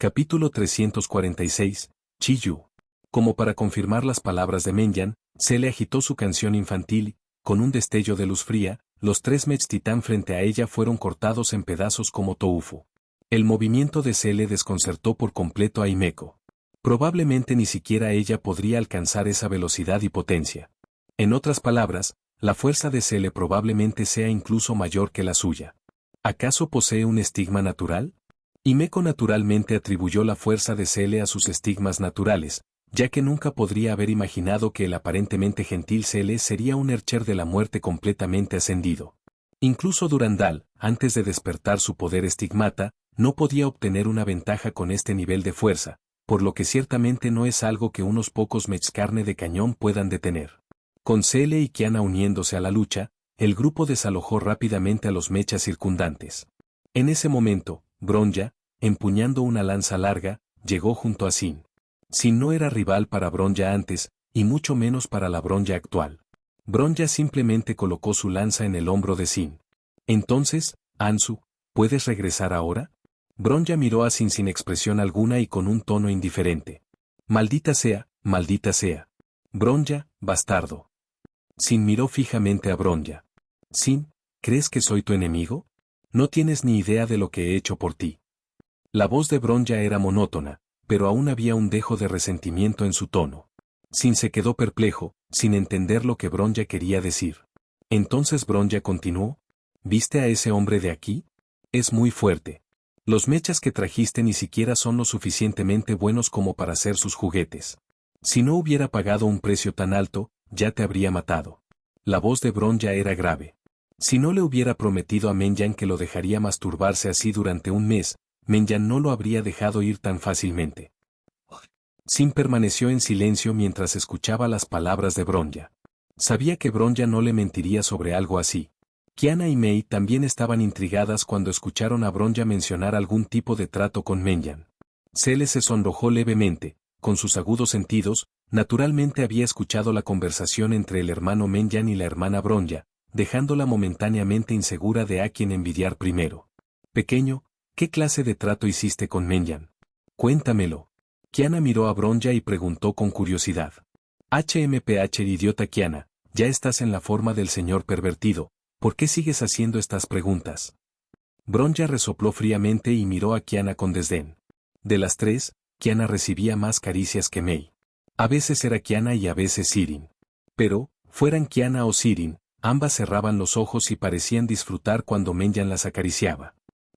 Capítulo 346, Chiyu. Como para confirmar las palabras de Menyan, se le agitó su canción infantil, con un destello de luz fría, los tres mechs titán frente a ella fueron cortados en pedazos como tofu. El movimiento de Cele desconcertó por completo a Himeko. Probablemente ni siquiera ella podría alcanzar esa velocidad y potencia. En otras palabras, la fuerza de Cele probablemente sea incluso mayor que la suya. ¿Acaso posee un estigma natural? Himeko naturalmente atribuyó la fuerza de Cele a sus estigmas naturales, ya que nunca podría haber imaginado que el aparentemente gentil Cele sería un Archer de la muerte completamente ascendido. Incluso Durandal, antes de despertar su poder estigmata, no podía obtener una ventaja con este nivel de fuerza, por lo que ciertamente no es algo que unos pocos mechs carne de cañón puedan detener. Con Cele y Kiana uniéndose a la lucha, el grupo desalojó rápidamente a los mechas circundantes. En ese momento, Bronja, empuñando una lanza larga, llegó junto a Sin. Sin no era rival para Bronja antes, y mucho menos para la Bronja actual. Bronja simplemente colocó su lanza en el hombro de Sin. Entonces, Anzu, ¿puedes regresar ahora? Bronja miró a Sin sin expresión alguna y con un tono indiferente. Maldita sea, maldita sea. Bronja, bastardo. Sin miró fijamente a Bronja. Sin, ¿crees que soy tu enemigo? No tienes ni idea de lo que he hecho por ti. La voz de Bronja era monótona, pero aún había un dejo de resentimiento en su tono. Sin se quedó perplejo, sin entender lo que Bronja quería decir. Entonces Bronja continuó, ¿viste a ese hombre de aquí? Es muy fuerte. Los mechas que trajiste ni siquiera son lo suficientemente buenos como para ser sus juguetes. Si no hubiera pagado un precio tan alto, ya te habría matado. La voz de Bronja era grave. Si no le hubiera prometido a Menyan que lo dejaría masturbarse así durante un mes, Menyan no lo habría dejado ir tan fácilmente. Sin permaneció en silencio mientras escuchaba las palabras de Bronja. Sabía que Bronja no le mentiría sobre algo así. Kiana y Mei también estaban intrigadas cuando escucharon a Bronja mencionar algún tipo de trato con Menyan. Cele se sonrojó levemente, con sus agudos sentidos, naturalmente había escuchado la conversación entre el hermano Menyan y la hermana Bronja, dejándola momentáneamente insegura de a quién envidiar primero. Pequeño, ¿qué clase de trato hiciste con Menyan? Cuéntamelo. Kiana miró a Bronja y preguntó con curiosidad. HMPH idiota Kiana, ya estás en la forma del señor pervertido, ¿por qué sigues haciendo estas preguntas? Bronja resopló fríamente y miró a Kiana con desdén. De las tres, Kiana recibía más caricias que Mei. A veces era Kiana y a veces Sirin. Pero, fueran Kiana o Sirin, ambas cerraban los ojos y parecían disfrutar cuando Menyan las acariciaba.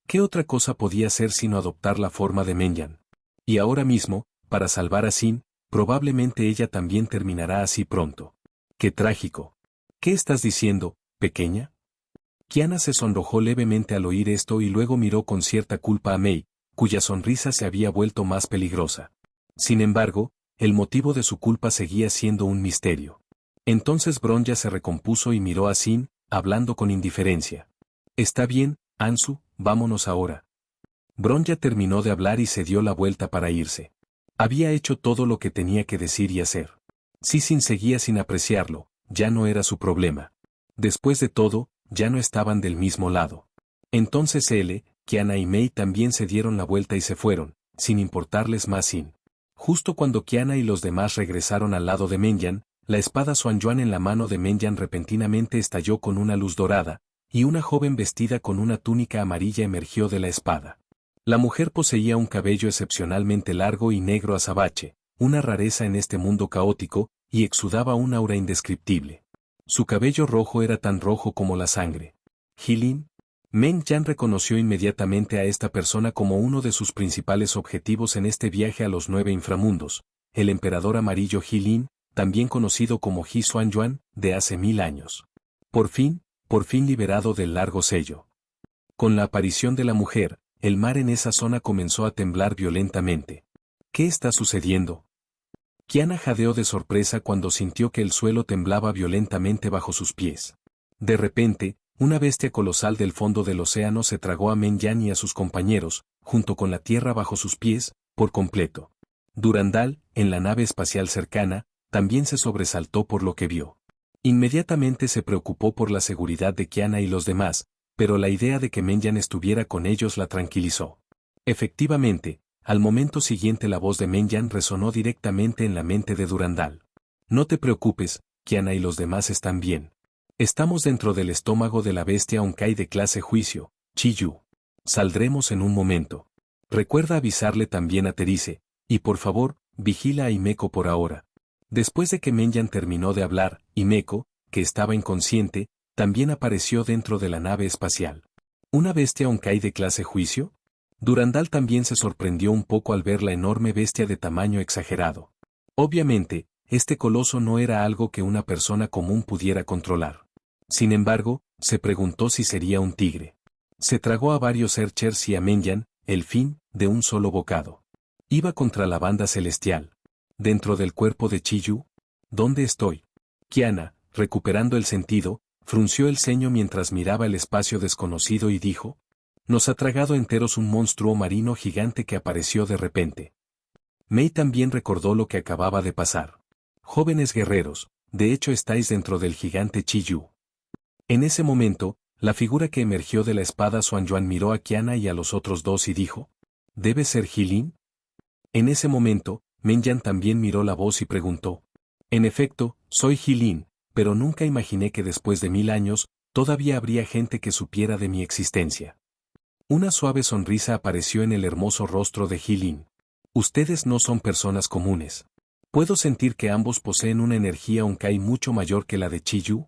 ¿Qué otra cosa podía ser sino adoptar la forma de Menyan? Y ahora mismo, para salvar a Sin, probablemente ella también terminará así pronto. ¡Qué trágico! ¿Qué estás diciendo, pequeña? Kiana se sonrojó levemente al oír esto y luego miró con cierta culpa a Mei, cuya sonrisa se había vuelto más peligrosa. Sin embargo, el motivo de su culpa seguía siendo un misterio. Entonces Bronja se recompuso y miró a Sin, hablando con indiferencia. Está bien, Anzu, vámonos ahora. Bronja terminó de hablar y se dio la vuelta para irse. Había hecho todo lo que tenía que decir y hacer. Si Sin seguía sin apreciarlo, ya no era su problema. Después de todo, ya no estaban del mismo lado. Entonces Cele, Kiana y Mei también se dieron la vuelta y se fueron, sin importarles más Sin. Justo cuando Kiana y los demás regresaron al lado de Menyan, la espada Xuanyuan en la mano de Menyan repentinamente estalló con una luz dorada, y una joven vestida con una túnica amarilla emergió de la espada. La mujer poseía un cabello excepcionalmente largo y negro azabache, una rareza en este mundo caótico, y exudaba un aura indescriptible. Su cabello rojo era tan rojo como la sangre. ¿Jilin? Menyan reconoció inmediatamente a esta persona como uno de sus principales objetivos en este viaje a los 9 inframundos, el emperador amarillo Jilin, también conocido como Ji Xuanyuan, de hace 1000 años. Por fin liberado del largo sello. Con la aparición de la mujer, el mar en esa zona comenzó a temblar violentamente. ¿Qué está sucediendo? Kiana jadeó de sorpresa cuando sintió que el suelo temblaba violentamente bajo sus pies. De repente, una bestia colosal del fondo del océano se tragó a Menyan y a sus compañeros, junto con la tierra bajo sus pies, por completo. Durandal, en la nave espacial cercana, también se sobresaltó por lo que vio. Inmediatamente se preocupó por la seguridad de Kiana y los demás, pero la idea de que Menyan estuviera con ellos la tranquilizó. Efectivamente, Al momento siguiente la voz de Menyan resonó directamente en la mente de Durandal. No te preocupes, Kiana y los demás están bien. Estamos dentro del estómago de la bestia Honkai de clase juicio, Chiyu. Saldremos en un momento. Recuerda avisarle también a Terice, y por favor, vigila a Himeko por ahora. Después de que Menyan terminó de hablar, Himeko, que estaba inconsciente, también apareció dentro de la nave espacial. ¿Una bestia Honkai de clase juicio? Durandal también se sorprendió un poco al ver la enorme bestia de tamaño exagerado. Obviamente, este coloso no era algo que una persona común pudiera controlar. Sin embargo, se preguntó si sería un tigre. Se tragó a varios Archers y a Menyan, el fin, de un solo bocado. Iba contra la banda celestial. ¿Dentro del cuerpo de Chiyu? ¿Dónde estoy? Kiana, recuperando el sentido, frunció el ceño mientras miraba el espacio desconocido y dijo: nos ha tragado enteros un monstruo marino gigante que apareció de repente. Mei también recordó lo que acababa de pasar. Jóvenes guerreros, de hecho estáis dentro del gigante Chiyu. En ese momento, la figura que emergió de la espada Xuanyuan miró a Kiana y a los otros dos y dijo: ¿debe ser Jilin? En ese momento, Menyan también miró la voz y preguntó: en efecto, soy Jilin, pero nunca imaginé que después de 1000 años, todavía habría gente que supiera de mi existencia. Una suave sonrisa apareció en el hermoso rostro de Jilin. Ustedes no son personas comunes. ¿Puedo sentir que ambos poseen una energía Honkai mucho mayor que la de Chiyu?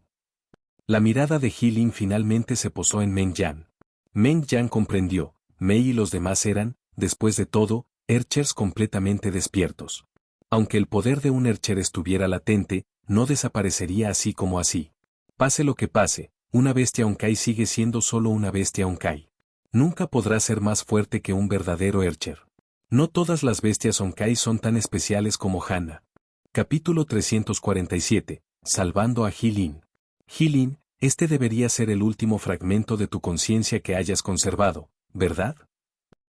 La mirada de Jilin finalmente se posó en Menyan. Menyan comprendió, Mei y los demás eran, después de todo, Archers completamente despiertos. Aunque el poder de un Archer estuviera latente, no desaparecería así como así. Pase lo que pase, una bestia Honkai sigue siendo solo una bestia Honkai. Nunca podrá ser más fuerte que un verdadero Archer. No todas las bestias Honkai son tan especiales como Hana. Capítulo 347. Salvando a Jilin. Jilin, este debería ser el último fragmento de tu conciencia que hayas conservado, ¿verdad?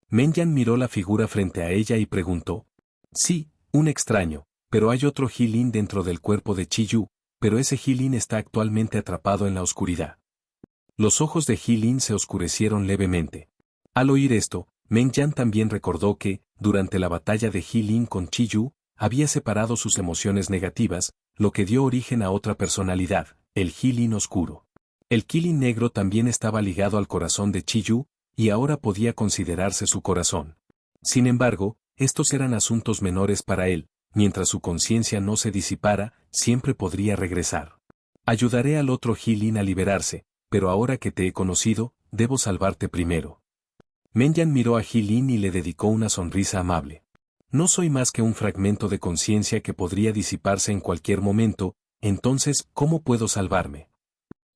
Menyan miró la figura frente a ella y preguntó. Sí, un extraño, pero hay otro Jilin dentro del cuerpo de Chiyu, pero ese Jilin está actualmente atrapado en la oscuridad. Los ojos de Jilin se oscurecieron levemente. Al oír esto, Menyan también recordó que, durante la batalla de Jilin con Chiyu, había separado sus emociones negativas, lo que dio origen a otra personalidad, el Jilin oscuro. El Jilin negro también estaba ligado al corazón de Chiyu, y ahora podía considerarse su corazón. Sin embargo, estos eran asuntos menores para él, mientras su conciencia no se disipara, siempre podría regresar. Ayudaré al otro Jilin a liberarse, pero ahora que te he conocido, debo salvarte primero. Menyan miró a Jilin y le dedicó una sonrisa amable. No soy más que un fragmento de conciencia que podría disiparse en cualquier momento, entonces, ¿cómo puedo salvarme?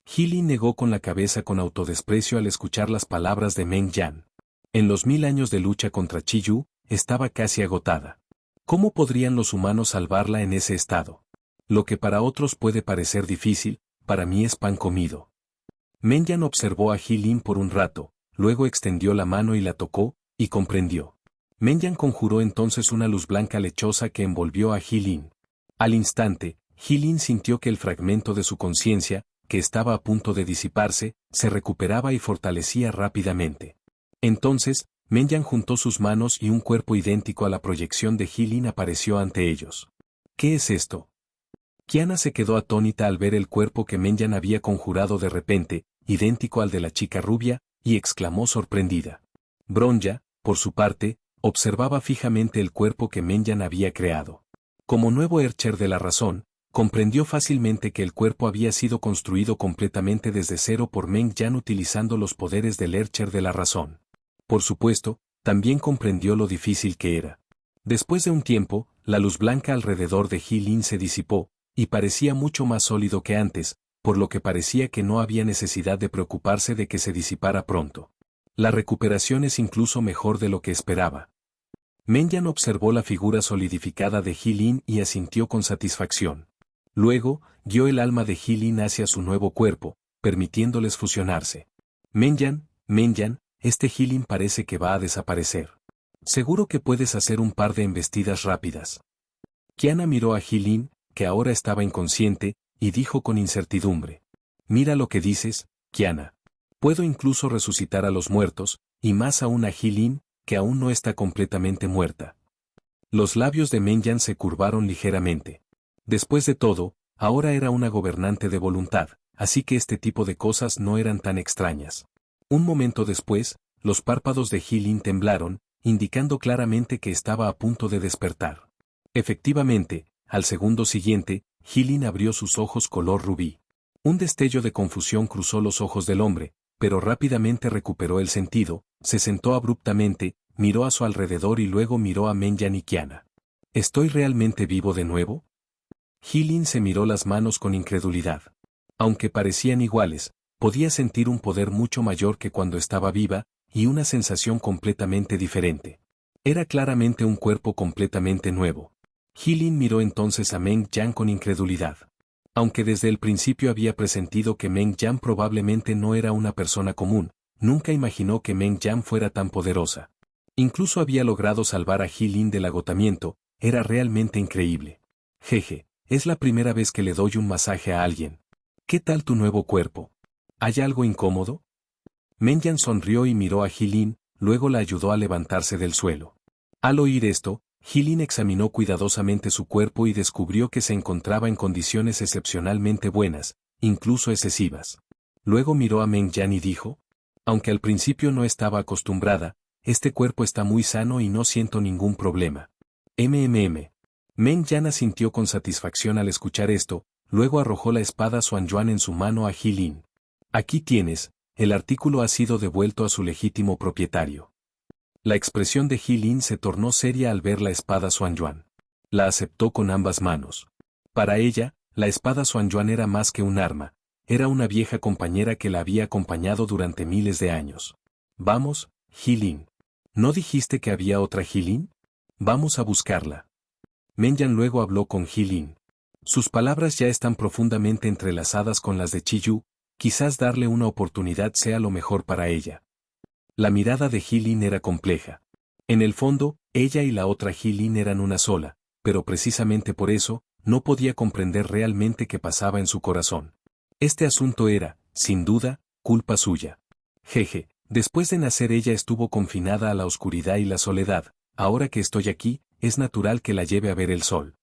Jilin negó con la cabeza con autodesprecio al escuchar las palabras de Menyan. En los 1000 años de lucha contra Chiyu, estaba casi agotada. ¿Cómo podrían los humanos salvarla en ese estado? Lo que para otros puede parecer difícil, para mí es pan comido. Menyan observó a Jilin por un rato, luego extendió la mano y la tocó, y comprendió. Menyan conjuró entonces una luz blanca lechosa que envolvió a Jilin. Al instante, Jilin sintió que el fragmento de su conciencia, que estaba a punto de disiparse, se recuperaba y fortalecía rápidamente. Entonces, Menyan juntó sus manos y un cuerpo idéntico a la proyección de Jilin apareció ante ellos. ¿Qué es esto? Kiana se quedó atónita al ver el cuerpo que Menyan había conjurado de repente, idéntico al de la chica rubia, y exclamó sorprendida. Bronya, por su parte, observaba fijamente el cuerpo que Menyan había creado. Como nuevo Archer de la razón, comprendió fácilmente que el cuerpo había sido construido completamente desde cero por Menyan utilizando los poderes del Archer de la razón. Por supuesto, también comprendió lo difícil que era. Después de un tiempo, la luz blanca alrededor de Jilin se disipó, y parecía mucho más sólido que antes, por lo que parecía que no había necesidad de preocuparse de que se disipara pronto. La recuperación es incluso mejor de lo que esperaba. Menyan observó la figura solidificada de Jilin y asintió con satisfacción. Luego, guió el alma de Jilin hacia su nuevo cuerpo, permitiéndoles fusionarse. Menyan, este Jilin parece que va a desaparecer. Seguro que puedes hacer un par de embestidas rápidas. Kiana miró a Jilin, que ahora estaba inconsciente, y dijo con incertidumbre. Mira lo que dices, Kiana. Puedo incluso resucitar a los muertos, y más aún a Jilin, que aún no está completamente muerta. Los labios de Menyan se curvaron ligeramente. Después de todo, ahora era una gobernante de voluntad, así que este tipo de cosas no eran tan extrañas. Un momento después, los párpados de Hi-Lin temblaron, indicando claramente que estaba a punto de despertar. Efectivamente, al segundo siguiente, Hi-Lin abrió sus ojos color rubí. Un destello de confusión cruzó los ojos del hombre, pero rápidamente recuperó el sentido, se sentó abruptamente, miró a su alrededor y luego miró a Menyan y Kiana. ¿Estoy realmente vivo de nuevo? Hi-Lin se miró las manos con incredulidad. Aunque parecían iguales, podía sentir un poder mucho mayor que cuando estaba viva, y una sensación completamente diferente. Era claramente un cuerpo completamente nuevo. Hi-Lin miró entonces a Meng Yan con incredulidad. Aunque desde el principio había presentido que Meng Yan probablemente no era una persona común, nunca imaginó que Meng Yan fuera tan poderosa. Incluso había logrado salvar a Hi-Lin del agotamiento, era realmente increíble. Jeje, es la primera vez que le doy un masaje a alguien. ¿Qué tal tu nuevo cuerpo? ¿Hay algo incómodo? Menyan sonrió y miró a Hi-Lin, luego la ayudó a levantarse del suelo. Al oír esto, Hi-Lin examinó cuidadosamente su cuerpo y descubrió que se encontraba en condiciones excepcionalmente buenas, incluso excesivas. Luego miró a Meng Yan y dijo, aunque al principio no estaba acostumbrada, este cuerpo está muy sano y no siento ningún problema. Meng Yan asintió con satisfacción al escuchar esto, luego arrojó la espada Xuanyuan en su mano a Hi-Lin. Aquí tienes, el artículo ha sido devuelto a su legítimo propietario. La expresión de Hi-Lin se tornó seria al ver la espada Xuanyuan. La aceptó con ambas manos. Para ella, la espada Xuanyuan era más que un arma, era una vieja compañera que la había acompañado durante miles de años. Vamos, Hi-Lin. ¿No dijiste que había otra Hi-Lin? Vamos a buscarla. Menyan luego habló con Hi-Lin. Sus palabras ya están profundamente entrelazadas con las de Chi-Yu, quizás darle una oportunidad sea lo mejor para ella. La mirada de Hi-Lin era compleja. En el fondo, ella y la otra Hi-Lin eran una sola, pero precisamente por eso, no podía comprender realmente qué pasaba en su corazón. Este asunto era, sin duda, culpa suya. Jeje, después de nacer ella estuvo confinada a la oscuridad y la soledad, ahora que estoy aquí, es natural que la lleve a ver el sol.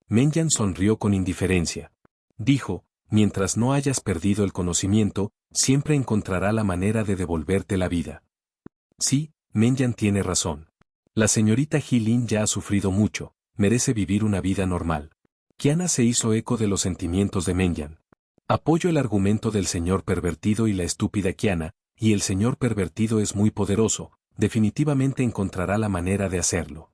Menyan sonrió con indiferencia. Dijo, mientras no hayas perdido el conocimiento, siempre encontrará la manera de devolverte la vida. Sí, Menyan tiene razón. La señorita Hi-Lin ya ha sufrido mucho, merece vivir una vida normal. Kiana se hizo eco de los sentimientos de Menyan. Apoyo el argumento del señor pervertido y la estúpida Kiana, y el señor pervertido es muy poderoso, definitivamente encontrará la manera de hacerlo.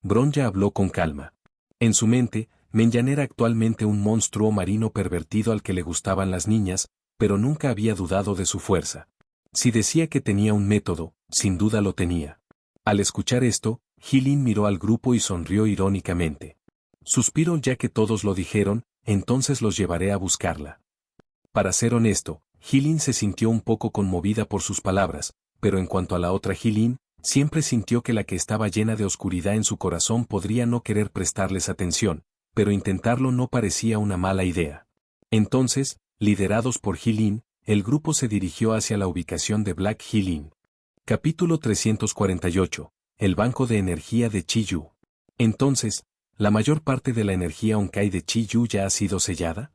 Bronya habló con calma. En su mente, Menyan era actualmente un monstruo marino pervertido al que le gustaban las niñas, pero nunca había dudado de su fuerza. Si decía que tenía un método, sin duda lo tenía. Al escuchar esto, Hi-Lin miró al grupo y sonrió irónicamente. Suspiro ya que todos lo dijeron, entonces los llevaré a buscarla. Para ser honesto, Hi-Lin se sintió un poco conmovida por sus palabras, pero en cuanto a la otra Hi-Lin, siempre sintió que la que estaba llena de oscuridad en su corazón podría no querer prestarles atención, pero intentarlo no parecía una mala idea. Entonces, liderados por Hi-Lin, el grupo se dirigió hacia la ubicación de Black Hi-Lin. Capítulo 348. El banco de energía de Chi-Yu. Entonces, ¿la mayor parte de la energía Honkai de Chi-Yu ya ha sido sellada?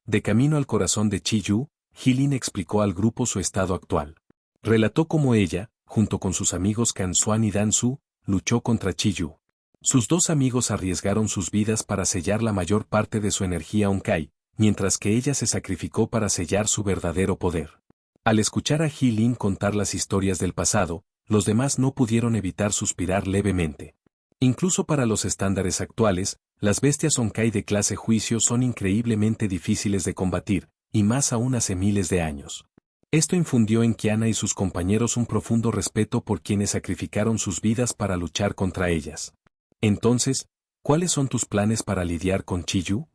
De camino al corazón de Chi-Yu, Hi-Lin explicó al grupo su estado actual. Relató cómo ella, junto con sus amigos Kan-Suan y Dan-Su, luchó contra Chi-Yu. Sus dos amigos arriesgaron sus vidas para sellar la mayor parte de su energía Honkai, mientras que ella se sacrificó para sellar su verdadero poder. Al escuchar a Hi-Lin contar las historias del pasado, los demás no pudieron evitar suspirar levemente. Incluso para los estándares actuales, las bestias Honkai de clase juicio son increíblemente difíciles de combatir, y más aún hace miles de años. Esto infundió en Kiana y sus compañeros un profundo respeto por quienes sacrificaron sus vidas para luchar contra ellas. Entonces, ¿cuáles son tus planes para lidiar con Chi-Yu?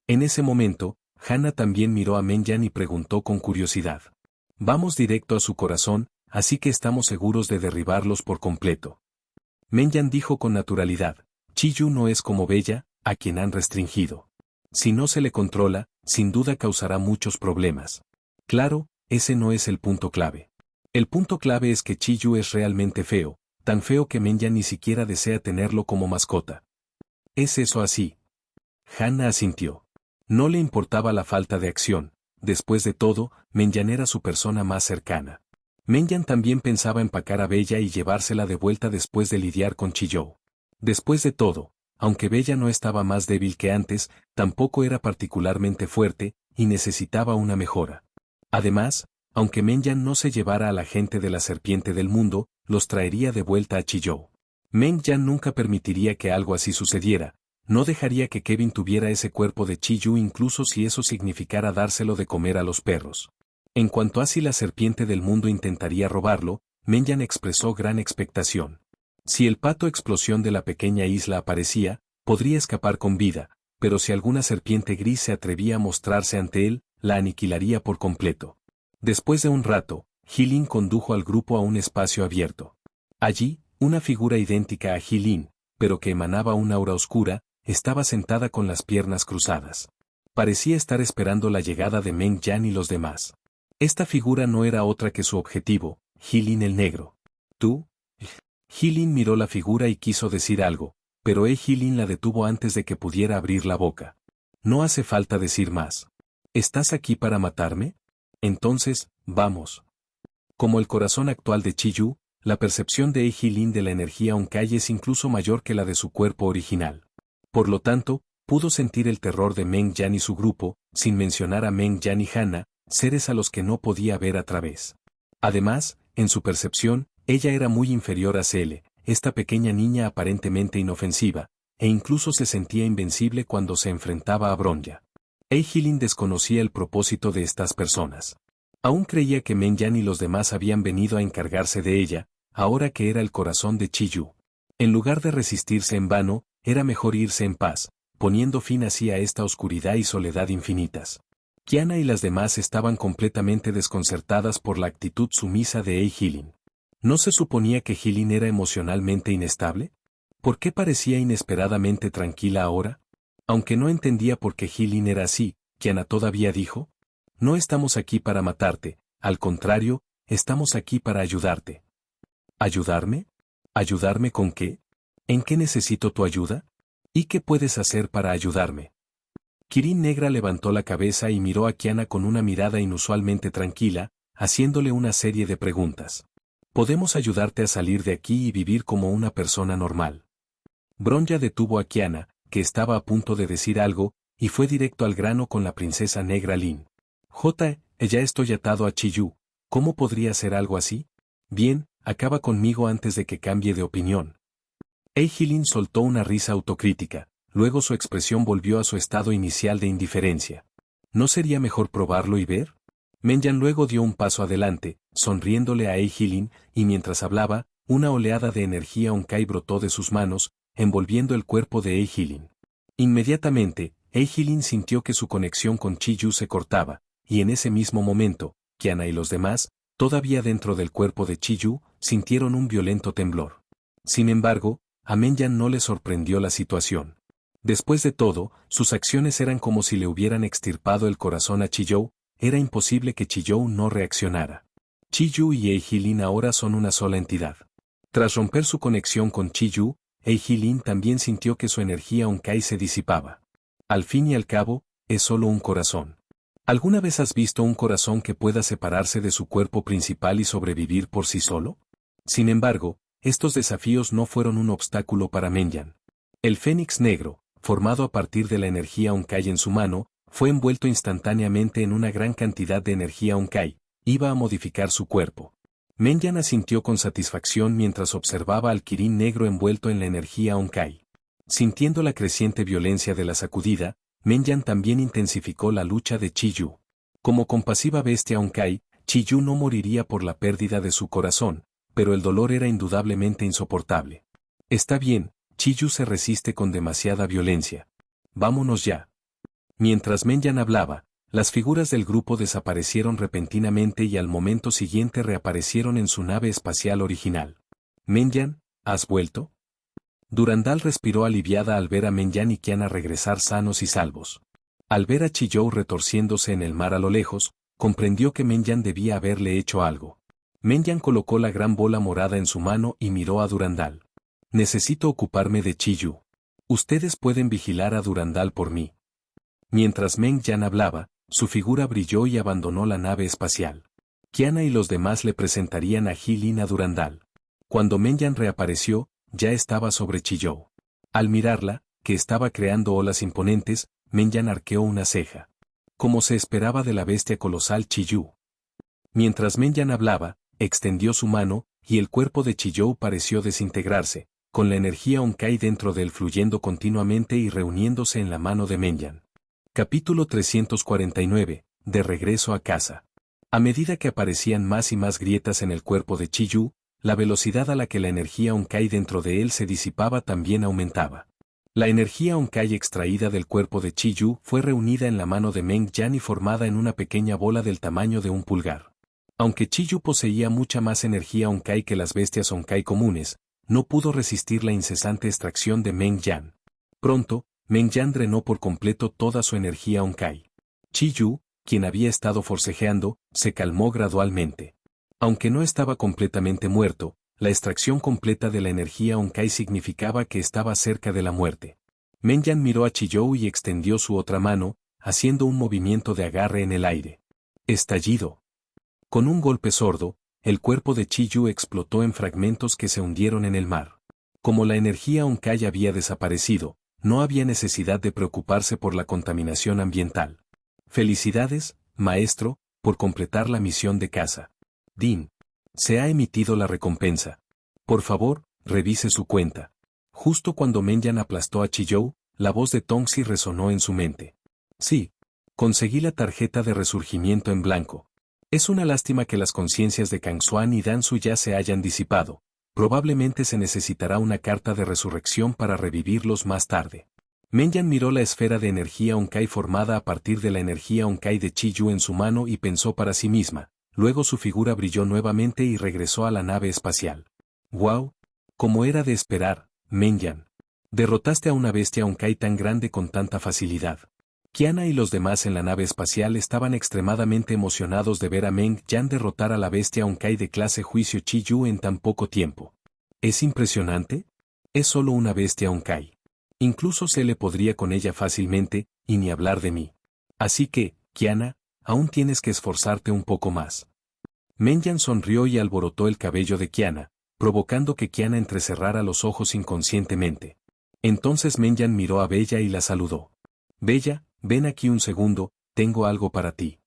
En ese momento, Hana también miró a Menyan y preguntó con curiosidad. Vamos directo a su corazón, así que estamos seguros de derribarlos por completo. Menyan dijo con naturalidad, Chi-Yu no es como Bella, a quien han restringido. Si no se le controla, sin duda causará muchos problemas. Claro, ese no es el punto clave. El punto clave es que Chiyu es realmente feo, tan feo que Menyan ni siquiera desea tenerlo como mascota. ¿Es eso así? Hana asintió. No le importaba la falta de acción. Después de todo, Menyan era su persona más cercana. Menyan también pensaba empacar a Bella y llevársela de vuelta después de lidiar con Chiyou. Después de todo, aunque Bella no estaba más débil que antes, tampoco era particularmente fuerte, y necesitaba una mejora. Además, aunque Menyan no se llevara a la gente de la serpiente del mundo, los traería de vuelta a Chiyou. Menyan nunca permitiría que algo así sucediera. No dejaría que Kevin tuviera ese cuerpo de Chiyu incluso si eso significara dárselo de comer a los perros. En cuanto a si la serpiente del mundo intentaría robarlo, Menyan expresó gran expectación. Si el pato explosión de la pequeña isla aparecía, podría escapar con vida, pero si alguna serpiente gris se atrevía a mostrarse ante él, la aniquilaría por completo. Después de un rato, Jilin condujo al grupo a un espacio abierto. Allí, una figura idéntica a Jilin, pero que emanaba una aura oscura, estaba sentada con las piernas cruzadas. Parecía estar esperando la llegada de Meng Yan y los demás. Esta figura no era otra que su objetivo, Jilin el Negro. ¿Tú? Jilin miró la figura y quiso decir algo, pero Jilin la detuvo antes de que pudiera abrir la boca. No hace falta decir más. ¿Estás aquí para matarme? Entonces, vamos. Como el corazón actual de Chiyu, la percepción de Jilin de la energía Honkai es incluso mayor que la de su cuerpo original. Por lo tanto, pudo sentir el terror de Meng Yan y su grupo, sin mencionar a Meng Yan y Hana, seres a los que no podía ver a través. Además, en su percepción, ella era muy inferior a Cele, esta pequeña niña aparentemente inofensiva, e incluso se sentía invencible cuando se enfrentaba a Bronya. Jilin desconocía el propósito de estas personas. Aún creía que Meng Yan y los demás habían venido a encargarse de ella, ahora que era el corazón de Chiyu. En lugar de resistirse en vano, era mejor irse en paz, poniendo fin así a esta oscuridad y soledad infinitas. Kiana y las demás estaban completamente desconcertadas por la actitud sumisa de Jilin. ¿No se suponía que Jilin era emocionalmente inestable? ¿Por qué parecía inesperadamente tranquila ahora? Aunque no entendía por qué Jilin era así, Kiana todavía dijo: «No estamos aquí para matarte, al contrario, estamos aquí para ayudarte». ¿Ayudarme? ¿Ayudarme con qué? ¿En qué necesito tu ayuda? ¿Y qué puedes hacer para ayudarme? Kirin Negra levantó la cabeza y miró a Kiana con una mirada inusualmente tranquila, haciéndole una serie de preguntas. «Podemos ayudarte a salir de aquí y vivir como una persona normal». Bronya detuvo a Kiana, que estaba a punto de decir algo, y fue directo al grano con la princesa negra Lin. Ya estoy atado a Chiyu. ¿Cómo podría hacer algo así? Bien, acaba conmigo antes de que cambie de opinión. Jilin soltó una risa autocrítica, luego su expresión volvió a su estado inicial de indiferencia. ¿No sería mejor probarlo y ver? Menyan luego dio un paso adelante, sonriéndole a Jilin, y mientras hablaba, una oleada de energía Honkai brotó de sus manos, envolviendo el cuerpo de Jilin. Inmediatamente, Jilin sintió que su conexión con Chiyu se cortaba, y en ese mismo momento, Kiana y los demás, todavía dentro del cuerpo de Chiyu, sintieron un violento temblor. Sin embargo, a Menyan no le sorprendió la situación. Después de todo, sus acciones eran como si le hubieran extirpado el corazón a Chiyu, era imposible que Chiyu no reaccionara. Chiyu y Jilin ahora son una sola entidad. Tras romper su conexión con Chiyu, Jilin también sintió que su energía Honkai se disipaba. Al fin y al cabo, es solo un corazón. ¿Alguna vez has visto un corazón que pueda separarse de su cuerpo principal y sobrevivir por sí solo? Sin embargo, estos desafíos no fueron un obstáculo para Menyan. El Fénix Negro, formado a partir de la energía Honkai en su mano, fue envuelto instantáneamente en una gran cantidad de energía Honkai, iba a modificar su cuerpo. Menyan asintió con satisfacción mientras observaba al Kirin Negro envuelto en la energía Honkai. Sintiendo la creciente violencia de la sacudida, Menyan también intensificó la lucha de Chiyu. Como compasiva bestia Honkai, Chiyu no moriría por la pérdida de su corazón, pero el dolor era indudablemente insoportable. Está bien, Chiyu se resiste con demasiada violencia. Vámonos ya. Mientras Menyan hablaba, las figuras del grupo desaparecieron repentinamente y al momento siguiente reaparecieron en su nave espacial original. Menyan, ¿has vuelto? Durandal respiró aliviada al ver a Menyan y Kiana regresar sanos y salvos. Al ver a Chiyou retorciéndose en el mar a lo lejos, comprendió que Menyan debía haberle hecho algo. Menyan colocó la gran bola morada en su mano y miró a Durandal. Necesito ocuparme de Chiyu. Ustedes pueden vigilar a Durandal por mí. Mientras Meng Yan hablaba, su figura brilló y abandonó la nave espacial. Kiana y los demás le presentarían a Jilin a Durandal. Cuando Meng Yan reapareció, ya estaba sobre Chiyou. Al mirarla, que estaba creando olas imponentes, Meng Yan arqueó una ceja. Como se esperaba de la bestia colosal Chiyu. Mientras Meng Yan hablaba, extendió su mano, y el cuerpo de Chiyou pareció desintegrarse, con la energía Onkai dentro de él fluyendo continuamente y reuniéndose en la mano de Meng Yan. Capítulo 349, de regreso a casa. A medida que aparecían más y más grietas en el cuerpo de Chiyu, la velocidad a la que la energía Onkai dentro de él se disipaba también aumentaba. La energía Onkai extraída del cuerpo de Chiyu fue reunida en la mano de Meng Yan y formada en una pequeña bola del tamaño de un pulgar. Aunque Chiyu poseía mucha más energía Onkai que las bestias Onkai comunes, no pudo resistir la incesante extracción de Meng Yan. Pronto, Meng Yan drenó por completo toda su energía Onkai. Chiyu, quien había estado forcejeando, se calmó gradualmente. Aunque no estaba completamente muerto, la extracción completa de la energía Onkai significaba que estaba cerca de la muerte. Meng Yan miró a Chiyou y extendió su otra mano, haciendo un movimiento de agarre en el aire. Estallido. Con un golpe sordo, el cuerpo de Chiyu explotó en fragmentos que se hundieron en el mar. Como la energía Onkai había desaparecido, no había necesidad de preocuparse por la contaminación ambiental. Felicidades, maestro, por completar la misión de casa. Din. Se ha emitido la recompensa. Por favor, revise su cuenta. Justo cuando Meng Yan aplastó a Chiyou, la voz de Tongxi resonó en su mente. Sí. Conseguí la tarjeta de resurgimiento en blanco. Es una lástima que las conciencias de Kang Xuan y Dan Su ya se hayan disipado. Probablemente se necesitará una carta de resurrección para revivirlos más tarde. Meng Yan miró la esfera de energía Onkai formada a partir de la energía Onkai de Chiyu en su mano y pensó para sí misma. Luego su figura brilló nuevamente y regresó a la nave espacial. ¡Wow! Como era de esperar, Meng Yan. Derrotaste a una bestia Onkai tan grande con tanta facilidad. Kiana y los demás en la nave espacial estaban extremadamente emocionados de ver a Meng Yan derrotar a la bestia Onkai de clase Juicio Chiyu en tan poco tiempo. ¿Es impresionante? Es solo una bestia Onkai. Incluso se le podría con ella fácilmente, y ni hablar de mí. Así que, Kiana, aún tienes que esforzarte un poco más. Meng Yan sonrió y alborotó el cabello de Kiana, provocando que Kiana entrecerrara los ojos inconscientemente. Entonces Meng Yan miró a Bella y la saludó. Bella, ven aquí un segundo, tengo algo para ti.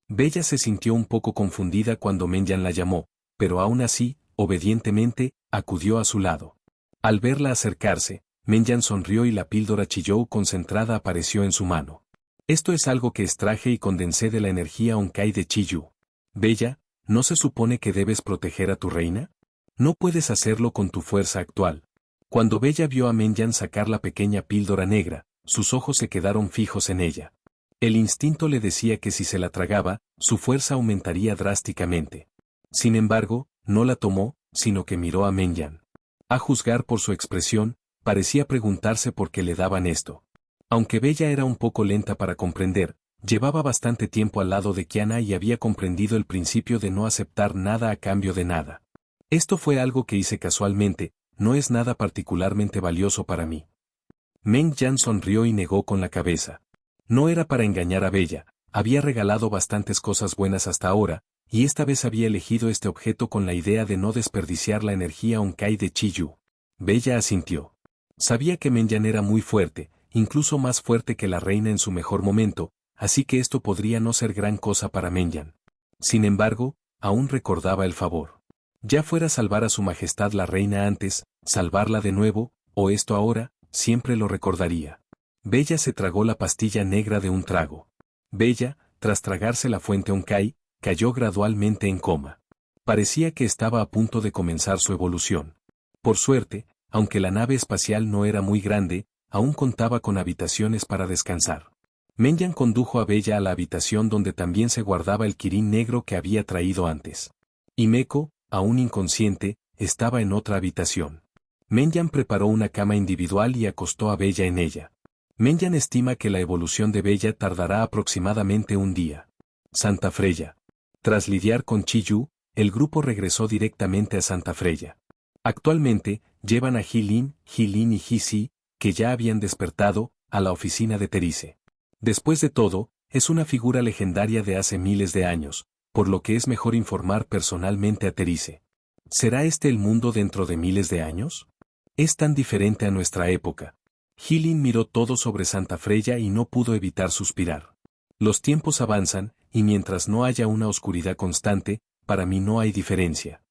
Bella se sintió un poco confundida cuando Meng Yan la llamó, pero aún así, obedientemente, acudió a su lado. Al verla acercarse, Meng Yan sonrió y la píldora Chiyou concentrada apareció en su mano. Esto es algo que extraje y condensé de la energía Onkai de Chiyu. Bella, ¿no se supone que debes proteger a tu reina? No puedes hacerlo con tu fuerza actual. Cuando Bella vio a Meng Yan sacar la pequeña píldora negra, sus ojos se quedaron fijos en ella. El instinto le decía que si se la tragaba, su fuerza aumentaría drásticamente. Sin embargo, no la tomó, sino que miró a Meng Yan. A juzgar por su expresión, parecía preguntarse por qué le daban esto. Aunque Bella era un poco lenta para comprender, llevaba bastante tiempo al lado de Kiana y había comprendido el principio de no aceptar nada a cambio de nada. Esto fue algo que hice casualmente, no es nada particularmente valioso para mí. Meng Yan sonrió y negó con la cabeza. No era para engañar a Bella, había regalado bastantes cosas buenas hasta ahora, y esta vez había elegido este objeto con la idea de no desperdiciar la energía Onkai de Chiyu. Bella asintió. Sabía que Meng Yan era muy fuerte, incluso más fuerte que la reina en su mejor momento, así que esto podría no ser gran cosa para Meng Yan. Sin embargo, aún recordaba el favor. Ya fuera salvar a su majestad la reina antes, salvarla de nuevo, o esto ahora, siempre lo recordaría. Bella se tragó la pastilla negra de un trago. Bella, tras tragarse la fuente Onkai, cayó gradualmente en coma. Parecía que estaba a punto de comenzar su evolución. Por suerte, aunque la nave espacial no era muy grande, aún contaba con habitaciones para descansar. Meng Yan condujo a Bella a la habitación donde también se guardaba el kirin negro que había traído antes. Himeko, aún inconsciente, estaba en otra habitación. Meng Yan preparó una cama individual y acostó a Bella en ella. Meng Yan estima que la evolución de Bella tardará aproximadamente un día. Santa Freya. Tras lidiar con Chiyu, el grupo regresó directamente a Santa Freya. Actualmente, llevan a Hee-Lin y Hee-Si, que ya habían despertado, a la oficina de Therese. Después de todo, es una figura legendaria de hace miles de años, por lo que es mejor informar personalmente a Therese. ¿Será este el mundo dentro de miles de años? Es tan diferente a nuestra época. Hee-Lin miró todo sobre Santa Freya y no pudo evitar suspirar. Los tiempos avanzan, y mientras no haya una oscuridad constante, para mí no hay diferencia.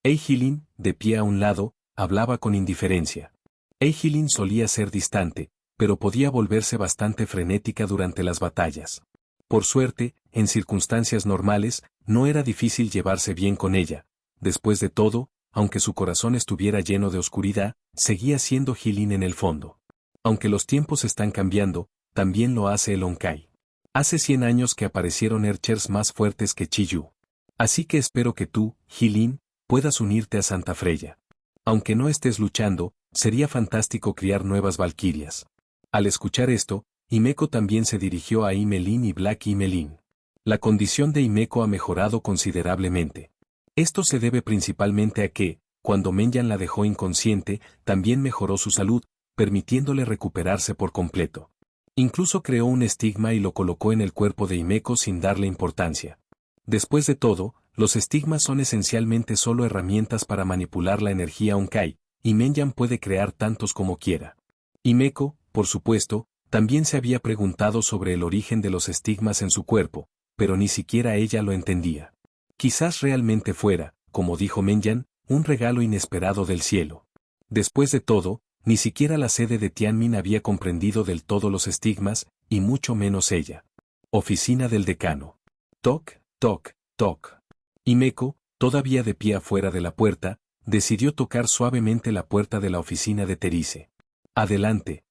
Hee-Lin, de pie a un lado, hablaba con indiferencia. Hee-Lin solía ser distante, pero podía volverse bastante frenética durante las batallas. Por suerte, en circunstancias normales, no era difícil llevarse bien con ella. Después de todo, aunque su corazón estuviera lleno de oscuridad, seguía siendo Hee-Lin en el fondo. Aunque los tiempos están cambiando, también lo hace el Honkai. Hace 100 años que aparecieron Archers más fuertes que Chi-Yu. Así que espero que tú, Hee-Lin, puedas unirte a Santa Freya. Aunque no estés luchando, sería fantástico criar nuevas valquirias. Al escuchar esto, Himeko también se dirigió a Himelin y Black Himelin. La condición de Himeko ha mejorado considerablemente. Esto se debe principalmente a que, cuando Menyan la dejó inconsciente, también mejoró su salud, permitiéndole recuperarse por completo. Incluso creó un estigma y lo colocó en el cuerpo de Himeko sin darle importancia. Después de todo, los estigmas son esencialmente solo herramientas para manipular la energía Honkai, y Menyan puede crear tantos como quiera. Himeko, por supuesto, también se había preguntado sobre el origen de los estigmas en su cuerpo, pero ni siquiera ella lo entendía. Quizás realmente fuera, como dijo Menyan, un regalo inesperado del cielo. Después de todo, ni siquiera la sede de Tianmin había comprendido del todo los estigmas, y mucho menos ella. Oficina del decano. Toc, toc, toc. Himeko, todavía de pie afuera de la puerta, decidió tocar suavemente la puerta de la oficina de Therese. Adelante.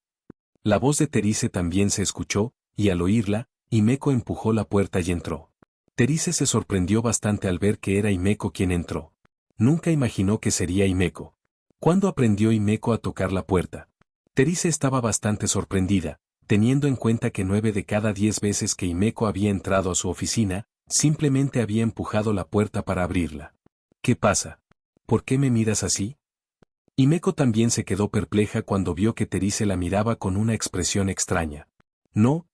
La voz de Therese también se escuchó, y al oírla, Himeko empujó la puerta y entró. Therese se sorprendió bastante al ver que era Himeko quien entró. Nunca imaginó que sería Himeko. ¿Cuándo aprendió Himeko a tocar la puerta? Therese estaba bastante sorprendida, teniendo en cuenta que 9 de cada 10 veces que Himeko había entrado a su oficina, simplemente había empujado la puerta para abrirla. ¿Qué pasa? ¿Por qué me miras así? Himeko también se quedó perpleja cuando vio que Therese la miraba con una expresión extraña. No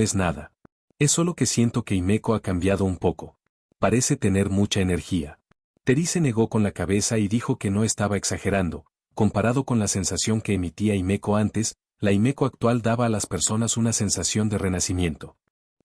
es nada. Es solo que siento que Himeko ha cambiado un poco. Parece tener mucha energía. Therese negó con la cabeza y dijo que no estaba exagerando. Comparado con la sensación que emitía Himeko antes, la Himeko actual daba a las personas una sensación de renacimiento.